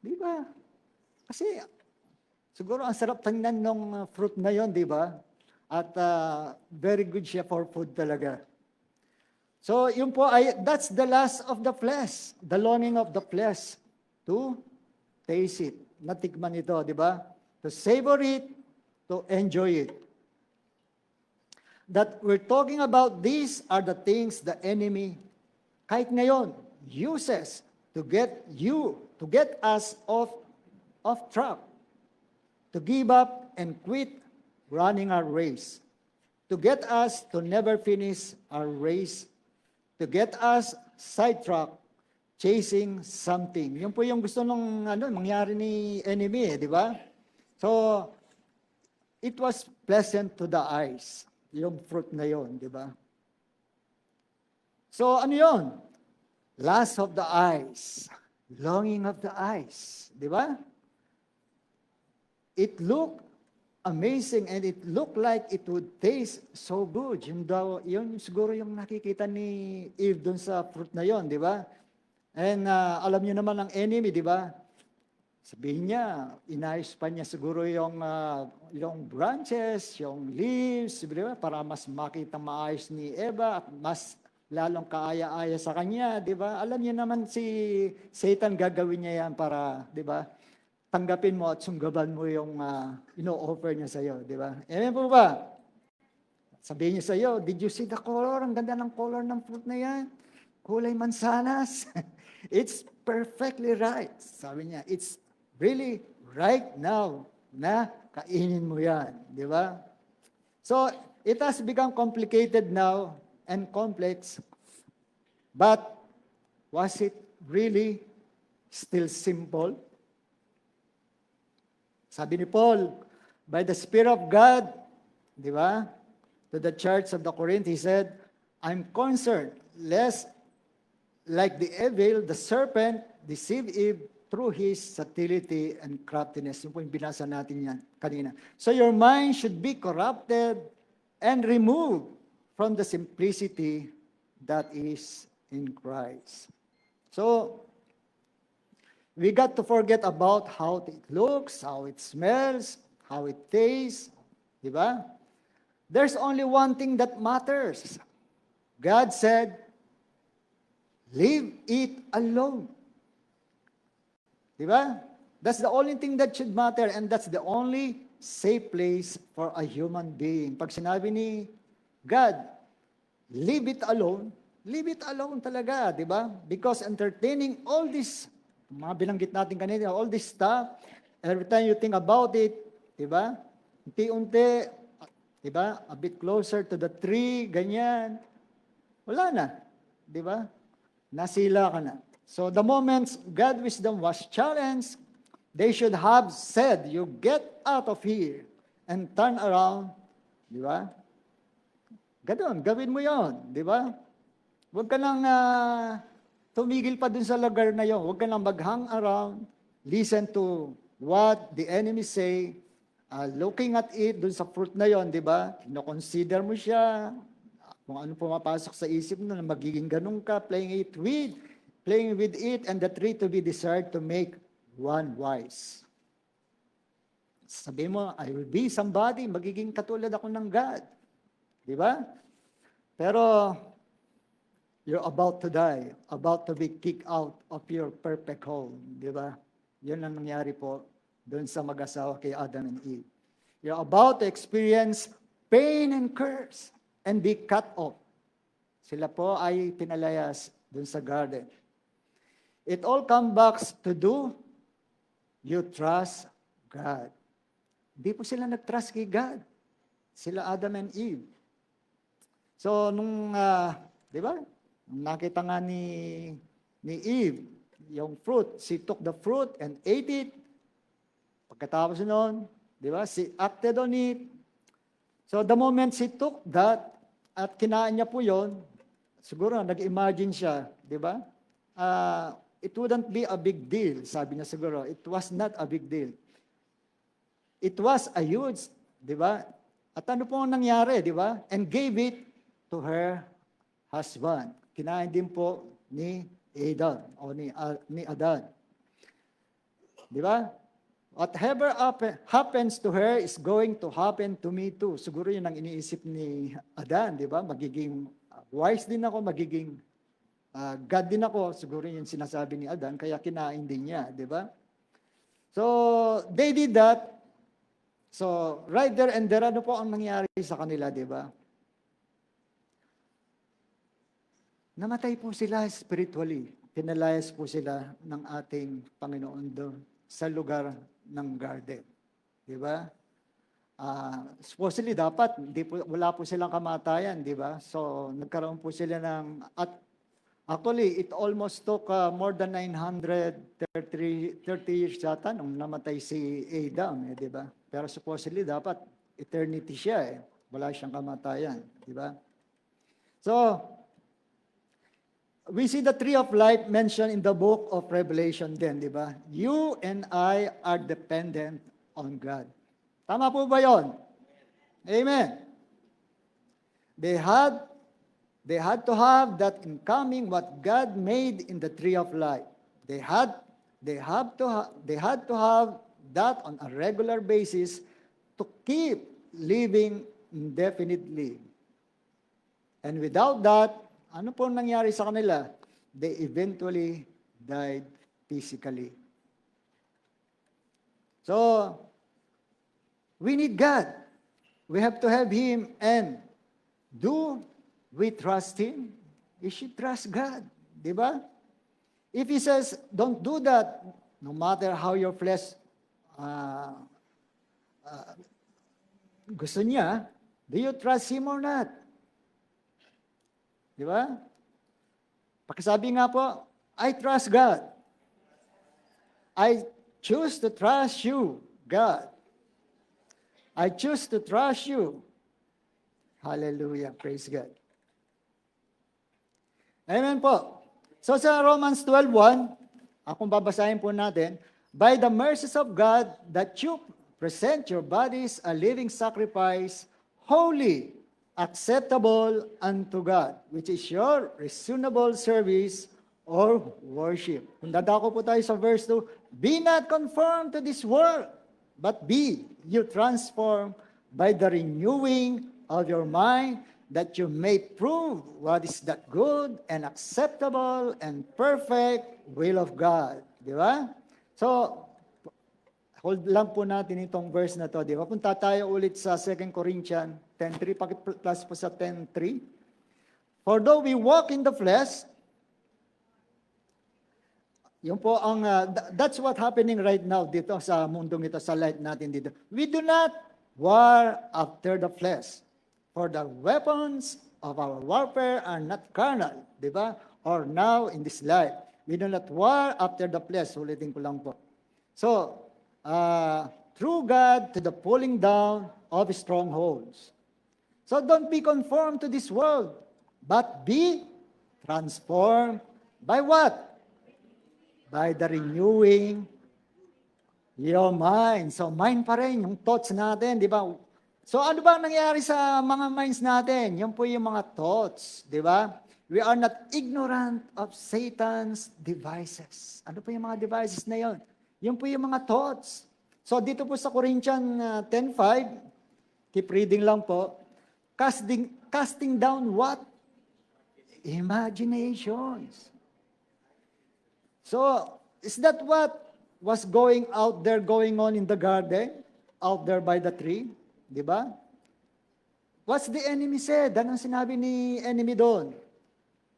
Di ba? Kasi siguro ang sarap tingnan ng fruit na yon, di ba? At very good siya for food talaga. So yun po that's the lust of the flesh, the longing of the flesh to taste it. Natikman ito, di ba? To savor it, to enjoy it. That we're talking about, these are the things the enemy, kahit ngayon, uses to get us off track, to give up and quit running our race, to get us to never finish our race, to get us sidetracked, chasing something. Yun po yung gusto nung mangyari ni enemy, di ba? So, it was pleasant to the eyes, yung fruit na yon, di ba? So, ano yon? Lust of the eyes, longing of the eyes, di ba? It looked amazing and it looked like it would taste so good. Yun siguro yung nakikita ni Eve dun sa fruit na yon, di ba? And alam niyo naman ang enemy, di ba? Sabihin niya, inayos pa niya siguro yung branches, yung leaves, di ba? Para mas makita maayos ni Eva at mas lalong kaaya-aya sa kanya, di ba? Alam niyo naman si Satan gagawin niya yan para, di ba? Tanggapin mo at sunggaban mo yung ino-offer niya sa iyo, di ba? Amen po ba? Sabihin niya sa iyo, did you see the color? Ang ganda ng color ng fruit na yan. Kulay mansanas. It's perfectly right. Sabi niya, it's really right now na kainin mo yan. Di ba? So, it has become complicated now and complex. But, was it really still simple? Sabi ni Paul, by the Spirit of God, di ba? To the church of the Corinth, he said, I'm concerned, lest like the evil, the serpent deceived Eve through his subtlety and craftiness. Yung po yung binasa natin yan kanina. So your mind should be corrupted and removed from the simplicity that is in Christ. So, we got to forget about how it looks, how it smells, how it tastes, di ba? There's only one thing that matters. God said, leave it alone. Di ba? That's the only thing that should matter, and that's the only safe place for a human being. Pag sinabi ni God, leave it alone talaga, di ba? Because entertaining all this, mga binanggit natin kanina, all this stuff, every time you think about it, di ba? Unti-unti, di ba? A bit closer to the tree, ganyan. Wala na, di ba? Nasila ka na. So the moment God wisdom was challenged, they should have said, you get out of here and turn around, di ba? Ganon, gawin mo yon, di ba? Huwag ka nang tumigil pa dun sa lugar na yon. Huwag ka nang mag-hang around, listen to what the enemy say, looking at it dun sa fruit na yon, di ba? No-consider mo siya, kung ano pumapasok sa isip mo na magiging ganun ka, playing with it, and the tree to be desired to make one wise. Sabi mo, I will be somebody, magiging katulad ako ng God. Di ba? Pero, you're about to die, about to be kicked out of your perfect home. Di ba? Yun ang nangyari po doon sa mag-asawa kay Adam and Eve. You're about to experience pain and curse and be cut off. Sila po ay pinalayas doon sa garden. It all comes back to do, you trust God. Di po sila nag-trust kay God. Sila Adam and Eve. So, di ba? Nung nakita nga ni Eve, yung fruit, she took the fruit and ate it. Pagkatapos noon, di ba? She acted on it. So, the moment she took that, at kinain niya po yon, siguro nag-imagine siya, di ba? It wouldn't be a big deal, sabi niya siguro. It was not a big deal. It was a huge, di ba? At ano po ang nangyari, di ba? And gave it to her husband. Kinain din po ni Adam o ni Adan. Di ba? Whatever happens to her is going to happen to me too. Siguro yun ang iniisip ni Adan, di ba? Magiging wise din ako, magiging God din ako. Siguro yun sinasabi ni Adan, kaya kinain din niya, di ba? So, they did that. So, right there and there, ano po ang nangyari sa kanila, di ba? Namatay po sila spiritually. Pinalayas po sila ng ating Panginoon doon sa lugar ng garden. Di ba? Supposedly dapat, wala po silang kamatayan, di ba? So, nagkaroon po sila ng, actually, it almost took more than 930 years yata nung namatay si Adam, di ba? Pero supposedly dapat eternity siya eh. Wala siyang kamatayan, di ba? So, we see the tree of life mentioned in the book of Revelation then, di ba? You and I are dependent on God. Tama po ba yon? Amen. They had to have that incoming what God made in the tree of life. They had to have that on a regular basis to keep living indefinitely. And without that, ano po nangyari sa kanila? They eventually died physically. So, we need God. We have to have Him. And do we trust Him? We should trust God. Di ba? If He says, don't do that, no matter how your flesh gusto niya, do you trust Him or not? Di ba? Pakisabi nga po, I trust God. I choose to trust you, God. I choose to trust you. Hallelujah. Praise God. Amen po. So sa Romans 12:1, akong babasahin po natin, by the mercies of God, that you present your bodies a living sacrifice, holy, acceptable unto God, which is your reasonable service or worship. Kung dadako po tayo sa verse 2, be not conformed to this world, but be you transformed by the renewing of your mind, that you may prove what is that good and acceptable and perfect will of God. Di ba? So, hold lang po natin itong verse na to. Di ba? Punta tayo ulit sa 2 Corinthians 10:3. Pakiplas po sa 10:3. For though we walk in the flesh, yun po ang, that's what happening right now dito sa mundong ito, sa light natin dito. We do not war after the flesh. For the weapons of our warfare are not carnal, di ba? Or now in this life. We do not war after the flesh. Ulitin ko lang po. So, through God to the pulling down of strongholds. So don't be conformed to this world, but be transformed by what? By the renewing your mind. So mind pa rin, yung thoughts natin, di ba? So ano ba ang nangyayari sa mga minds natin? Yan po yung mga thoughts, di ba? We are not ignorant of Satan's devices. Ano po yung mga devices na yon? Yan po yung mga thoughts. So dito po sa Corinthians 10:5, keep reading lang po, casting down what? Imaginations. So, is that what was going on in the garden, out there by the tree? Di ba? What's the enemy said? Anong sinabi ni enemy doon?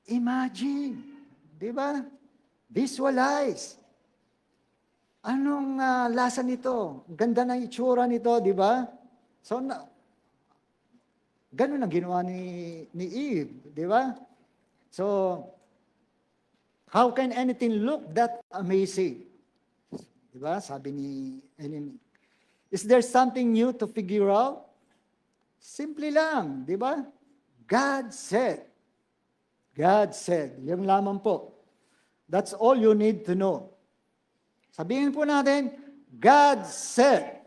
Imagine. Di ba? Visualize. Anong lasa nito? Ganda ng itsura nito, di ba? So, ganun ang ginawa ni Eve, di ba? So, how can anything look that amazing? Di ba? Sabi ni enemy. Is there something new to figure out? Simple lang, di ba? God said. God said. Yung lamang po. That's all you need to know. Sabihin po natin, God said.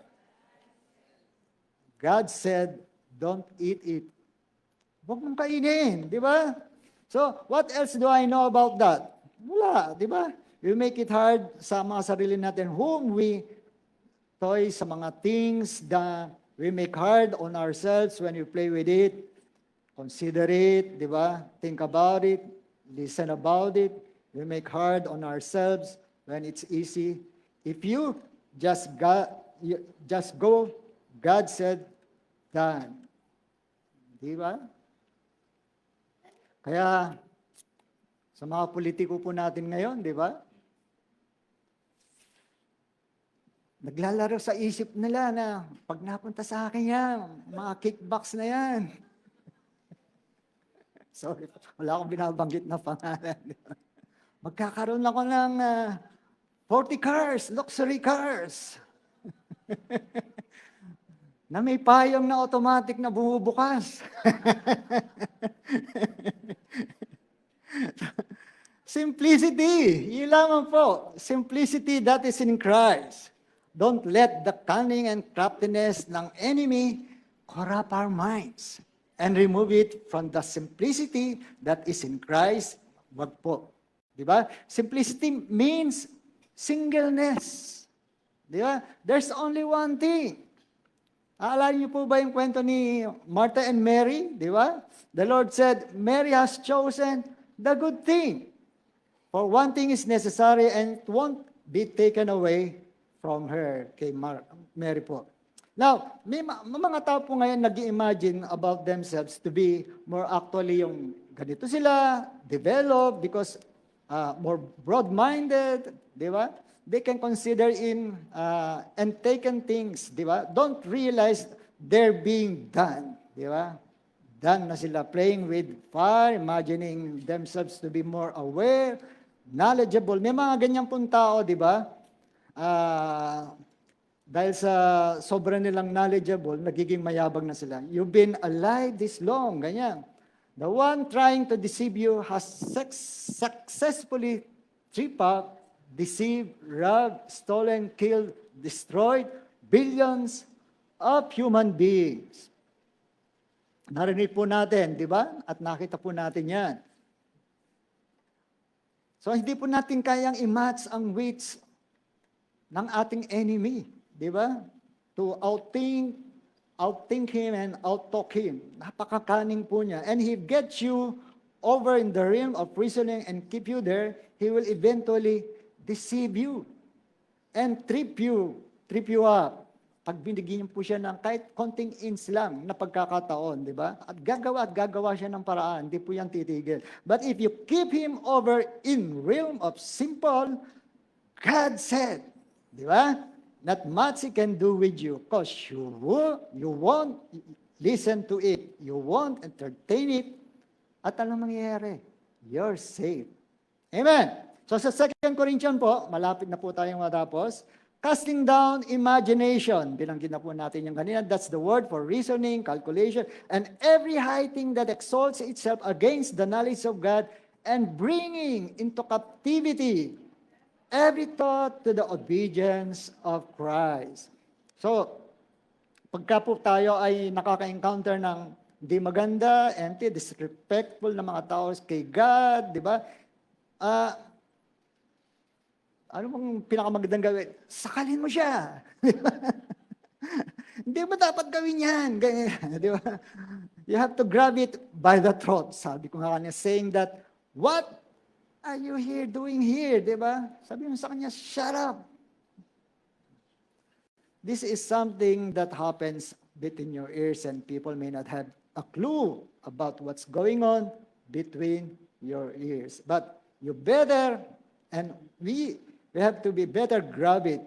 God said, don't eat it. Huwag mong kainin, di ba? So, what else do I know about that? Wala, di ba? We make it hard sa mga sarili natin whom we toy sa mga things that we make hard on ourselves when we play with it. Consider it, di ba? Think about it, listen about it. We make hard on ourselves when it's easy. If you just go, God said, done. Di ba? Kaya, sa mga politiko po natin ngayon, di ba? Naglalaro sa isip nila na pag napunta sa akin yan, mga kickbacks na yan. Sorry, wala akong binabanggit na pangalan. Magkakaroon ako ng 40 cars, luxury cars. Na may payong na automatic na bumubukas. Simplicity, yun lamang po. Simplicity that is in Christ. Don't let the cunning and craftiness ng enemy corrupt our minds and remove it from the simplicity that is in Christ. Wag po. Di ba? Simplicity means singleness. Di ba? There's only one thing. Aalala niyo po ba yung kwento ni Martha and Mary? Di ba? The Lord said, Mary has chosen the good thing. For one thing is necessary and it won't be taken away from her, kay Mary po. Now, may mga tao po ngayon nag-imagine about themselves to be more actually yung ganito sila, develop because more broad-minded, di ba? They can consider in and taken things, di ba? Don't realize they're being done, di ba? Done na sila, playing with fire, imagining themselves to be more aware, knowledgeable. May mga ganyan pong tao, di ba? Dahil sa sobrang nilang knowledgeable, nagiging mayabang na sila. You've been alive this long, ganyan. The one trying to deceive you has successfully tripped up, deceived, robbed, stolen, killed, destroyed billions of human beings. Narinig po natin, di ba? At nakita po natin yan. So hindi po natin kayang i-match ang weights ng ating enemy, di ba? to outthink him and outtalk him. Napakakaning po niya. And he gets you over in the realm of reasoning and keep you there. He will eventually deceive you and trip you up. Pag binigyan niyo po siya ng kahit konting inch lang na pagkakataon, di ba? At gagawa siya ng paraan. Hindi po yan titigil. But if you keep him over in realm of simple, God said, di ba? Not much he can do with you because you won't listen to it. You won't entertain it. At anong mangyayari? You're safe. Amen. So sa 2 Corinthians po, malapit na po tayong matapos. Casting down imagination. Binanggit na po natin yung kanina. That's the word for reasoning, calculation, and every high thing that exalts itself against the knowledge of God and bringing into captivity every thought to the obedience of Christ. So, pagka po tayo ay nakaka-encounter ng hindi maganda, empty, disrespectful na mga tao kay God, di ba? Ano bang pinakamagandang gawin? Sakalin mo siya. Hindi mo dapat gawin yan. Di ba? You have to grab it by the throat. Sabi ko nga kanya, saying that, what are you here doing here? Di ba? Sabi mo sa kanya, shut up. This is something that happens between your ears and people may not have a clue about what's going on between your ears. But you better, and we have to be better grab it.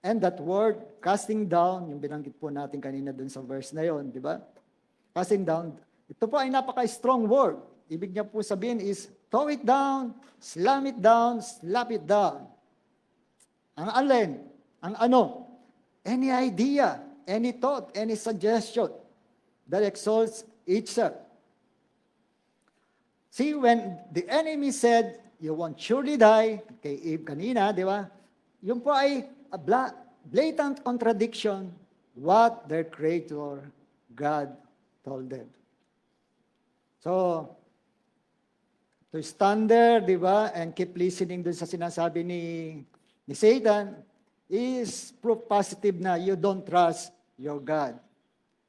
And that word, casting down, yung binanggit po natin kanina dun sa verse na yon, di ba? Casting down, ito po ay napaka-strong word. Ibig niya po sabihin is, throw it down, slam it down, slap it down. Ang alin, ang ano, any idea, any thought, any suggestion that exalts itself. See, when the enemy said, you won't surely die, kay Eve kanina, di ba? Yun po ay a blatant contradiction what their Creator, God, told them. So, to stand there, di ba, and keep listening dun sa sinasabi ni Satan is proof positive na you don't trust your God.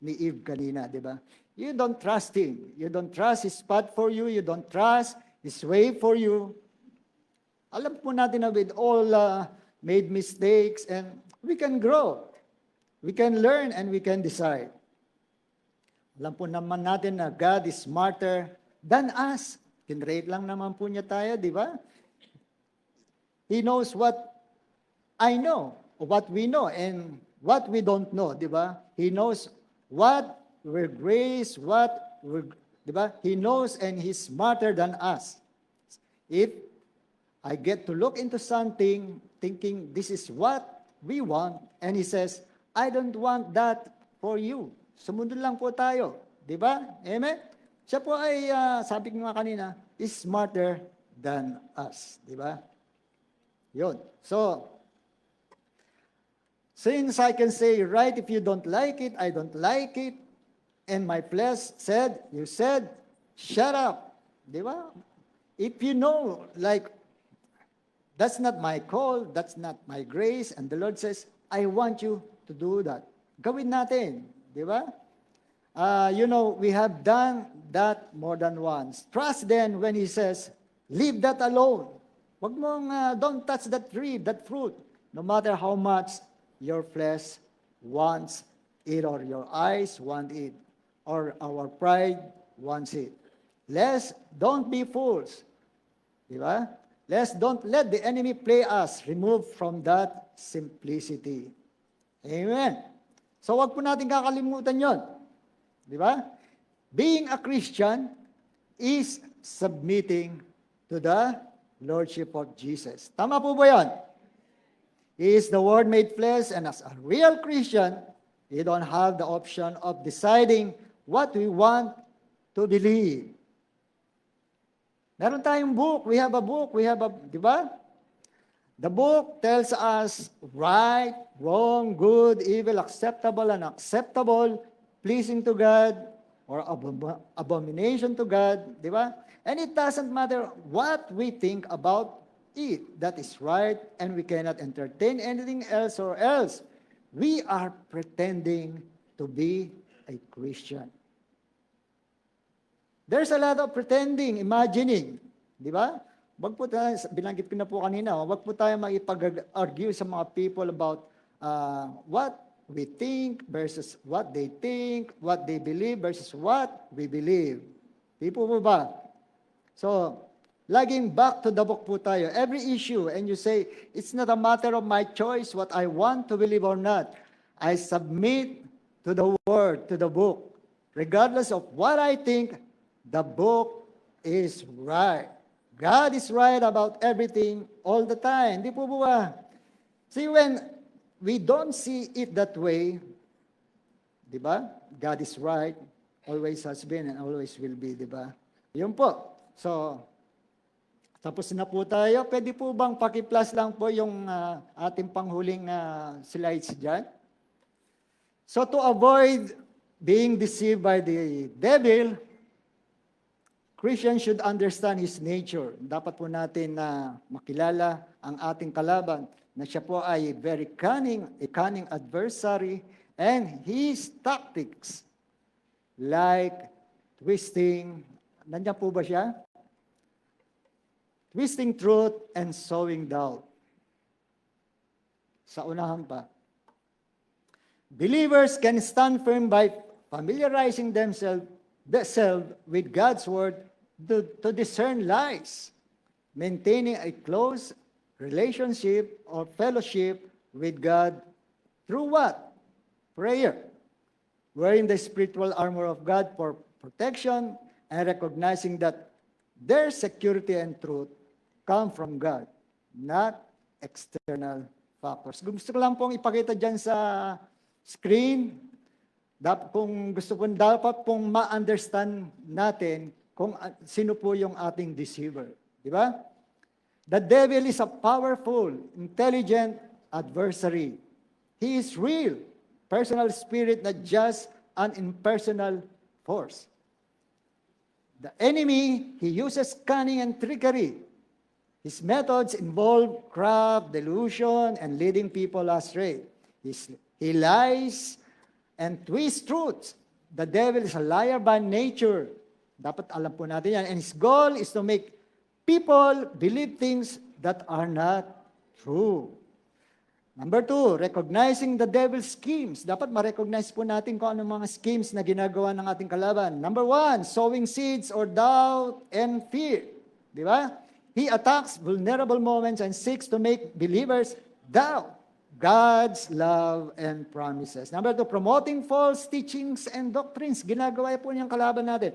Ni Eve kanina, di ba? You don't trust Him. You don't trust His path for you. You don't trust His way for you. Alam po natin na with all made mistakes and we can grow. We can learn and we can decide. Alam po naman natin na God is smarter than us. Kinrate lang naman po niya tayo, di ba? He knows what I know, what we know, and what we don't know, di ba? He knows what we're grace, what we're, di ba? He knows and He's smarter than us. If I get to look into something thinking this is what we want, and He says, I don't want that for you. Sumunod lang po tayo. Di ba? Amen? Siya po ay, sabi ko nga kanina, is smarter than us. Di ba? Yun. So, since I can say, right, if you don't like it, I don't like it, and my flesh said, you said, shut up. Di ba? If you know, like, that's not my call, that's not my grace, and the Lord says, I want you to do that. Gawin natin. Di ba? We have done that more than once. Trust then when He says, leave that alone. Wag mong, don't touch that tree, that fruit. No matter how much your flesh wants it, or your eyes want it, or our pride wants it. Don't be fools. Di ba? Don't let the enemy play us, remove from that simplicity. Amen. So wag po natin kakalimutan yon. Di ba? Being a Christian is submitting to the Lordship of Jesus. Tama po ba yan? He is the Word made flesh, and as a real Christian, you don't have the option of deciding what we want to believe. Meron tayong book. We have a book. Di ba? The book tells us right, wrong, good, evil, acceptable, unacceptable, pleasing to God, or abomination to God. Di ba? And it doesn't matter what we think about it. That is right, and we cannot entertain anything else or else. we are pretending to be a Christian. There's a lot of pretending, imagining. Di ba? Wag po tayo, binanggit ko na po kanina, wag po tayo makipag-argue sa mga people about what we think versus what they think, what they believe versus what we believe. Di po ba? So, laging back to the book po tayo. Every issue, and you say, it's not a matter of my choice what I want to believe or not. I submit to the word, to the book. Regardless of what I think, the book is right. God is right about everything all the time. Di po ba? See, when we don't see it that way, di ba? God is right, always has been and always will be, di ba? Yun po. So, tapos na po tayo. Pwede po bang paki-plus lang po yung ating panghuling slides dyan? So to avoid being deceived by the devil, Christians should understand his nature. Dapat po natin na makilala ang ating kalaban na siya po ay very cunning, a cunning adversary, and his tactics like twisting, nandiyan po ba siya? Twisting truth and sowing doubt. Sa unahan pa. Believers can stand firm by familiarizing themselves with God's word to discern lies, maintaining a close relationship or fellowship with God through what? Prayer. Wearing the spiritual armor of God for protection and recognizing that their security and truth come from God, not external factors. Gusto ko lang pong ipakita dyan sa screen, kung gusto po, dapat pong ma-understand natin kung sino po yung ating deceiver. Di ba? The devil is a powerful, intelligent adversary. He is real, personal spirit, not just an impersonal force. The enemy, he uses cunning and trickery. His methods involve craft, delusion, and leading people astray. He lies and twists truths. The devil is a liar by nature. Dapat alam po natin yan. And his goal is to make people believe things that are not true. Number 2, recognizing the devil's schemes. Dapat ma-recognize po natin kung anong mga schemes na ginagawa ng ating kalaban. Number 1, sowing seeds or doubt and fear. Di ba? He attacks vulnerable moments and seeks to make believers doubt God's love and promises. Number 2, promoting false teachings and doctrines. Ginagawa po niyang kalaban natin.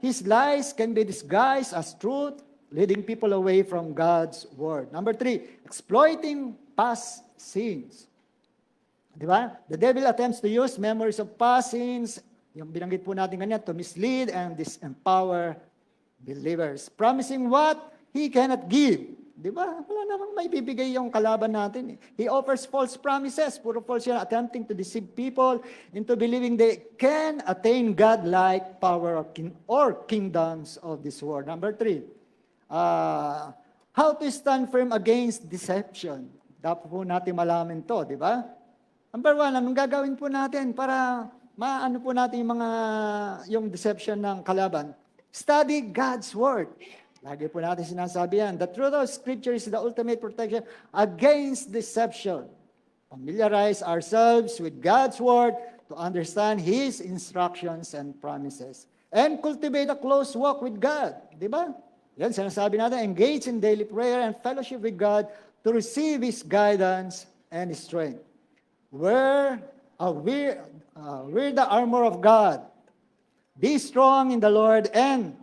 His lies can be disguised as truth, leading people away from God's word. Number 3, exploiting past sins. Di ba? The devil attempts to use memories of past sins, yung binanggit po natin ganyan, to mislead and disempower believers. Promising what he cannot give. Di ba? Wala namang may bibigay yung kalaban natin. He offers false promises. Puro false yan, attempting to deceive people into believing they can attain God-like power or kingdoms of this world. Number 3, how to stand firm against deception. Dapat po natin malaman to, di ba? Number 1, anong gagawin po natin para maano po natin yung deception ng kalaban? Study God's word. Lagi po natin sinasabi yan. The truth of Scripture is the ultimate protection against deception. Familiarize ourselves with God's word to understand His instructions and promises. And cultivate a close walk with God. Di ba? Yan, sinasabi natin, engage in daily prayer and fellowship with God to receive His guidance and His strength. Wear the armor of God. Be strong in the Lord and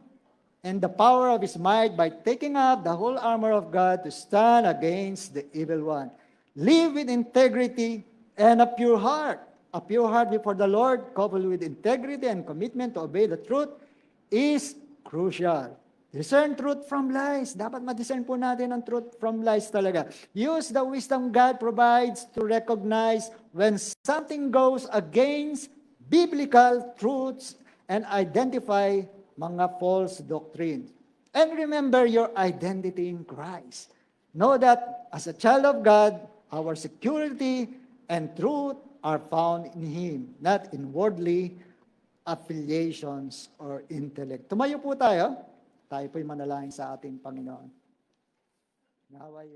the power of His might by taking up the whole armor of God to stand against the evil one. Live with integrity and a pure heart. A pure heart before the Lord, coupled with integrity and commitment to obey the truth, is crucial. Discern truth from lies. Dapat ma-discern po natin ang truth from lies talaga. Use the wisdom God provides to recognize when something goes against biblical truths and identify mga false doctrines. And remember your identity in Christ. Know that as a child of God, our security and truth are found in Him, not in worldly affiliations or intellect. Tumayo po tayo. Tayo po'y manalangin sa ating Panginoon. Naway,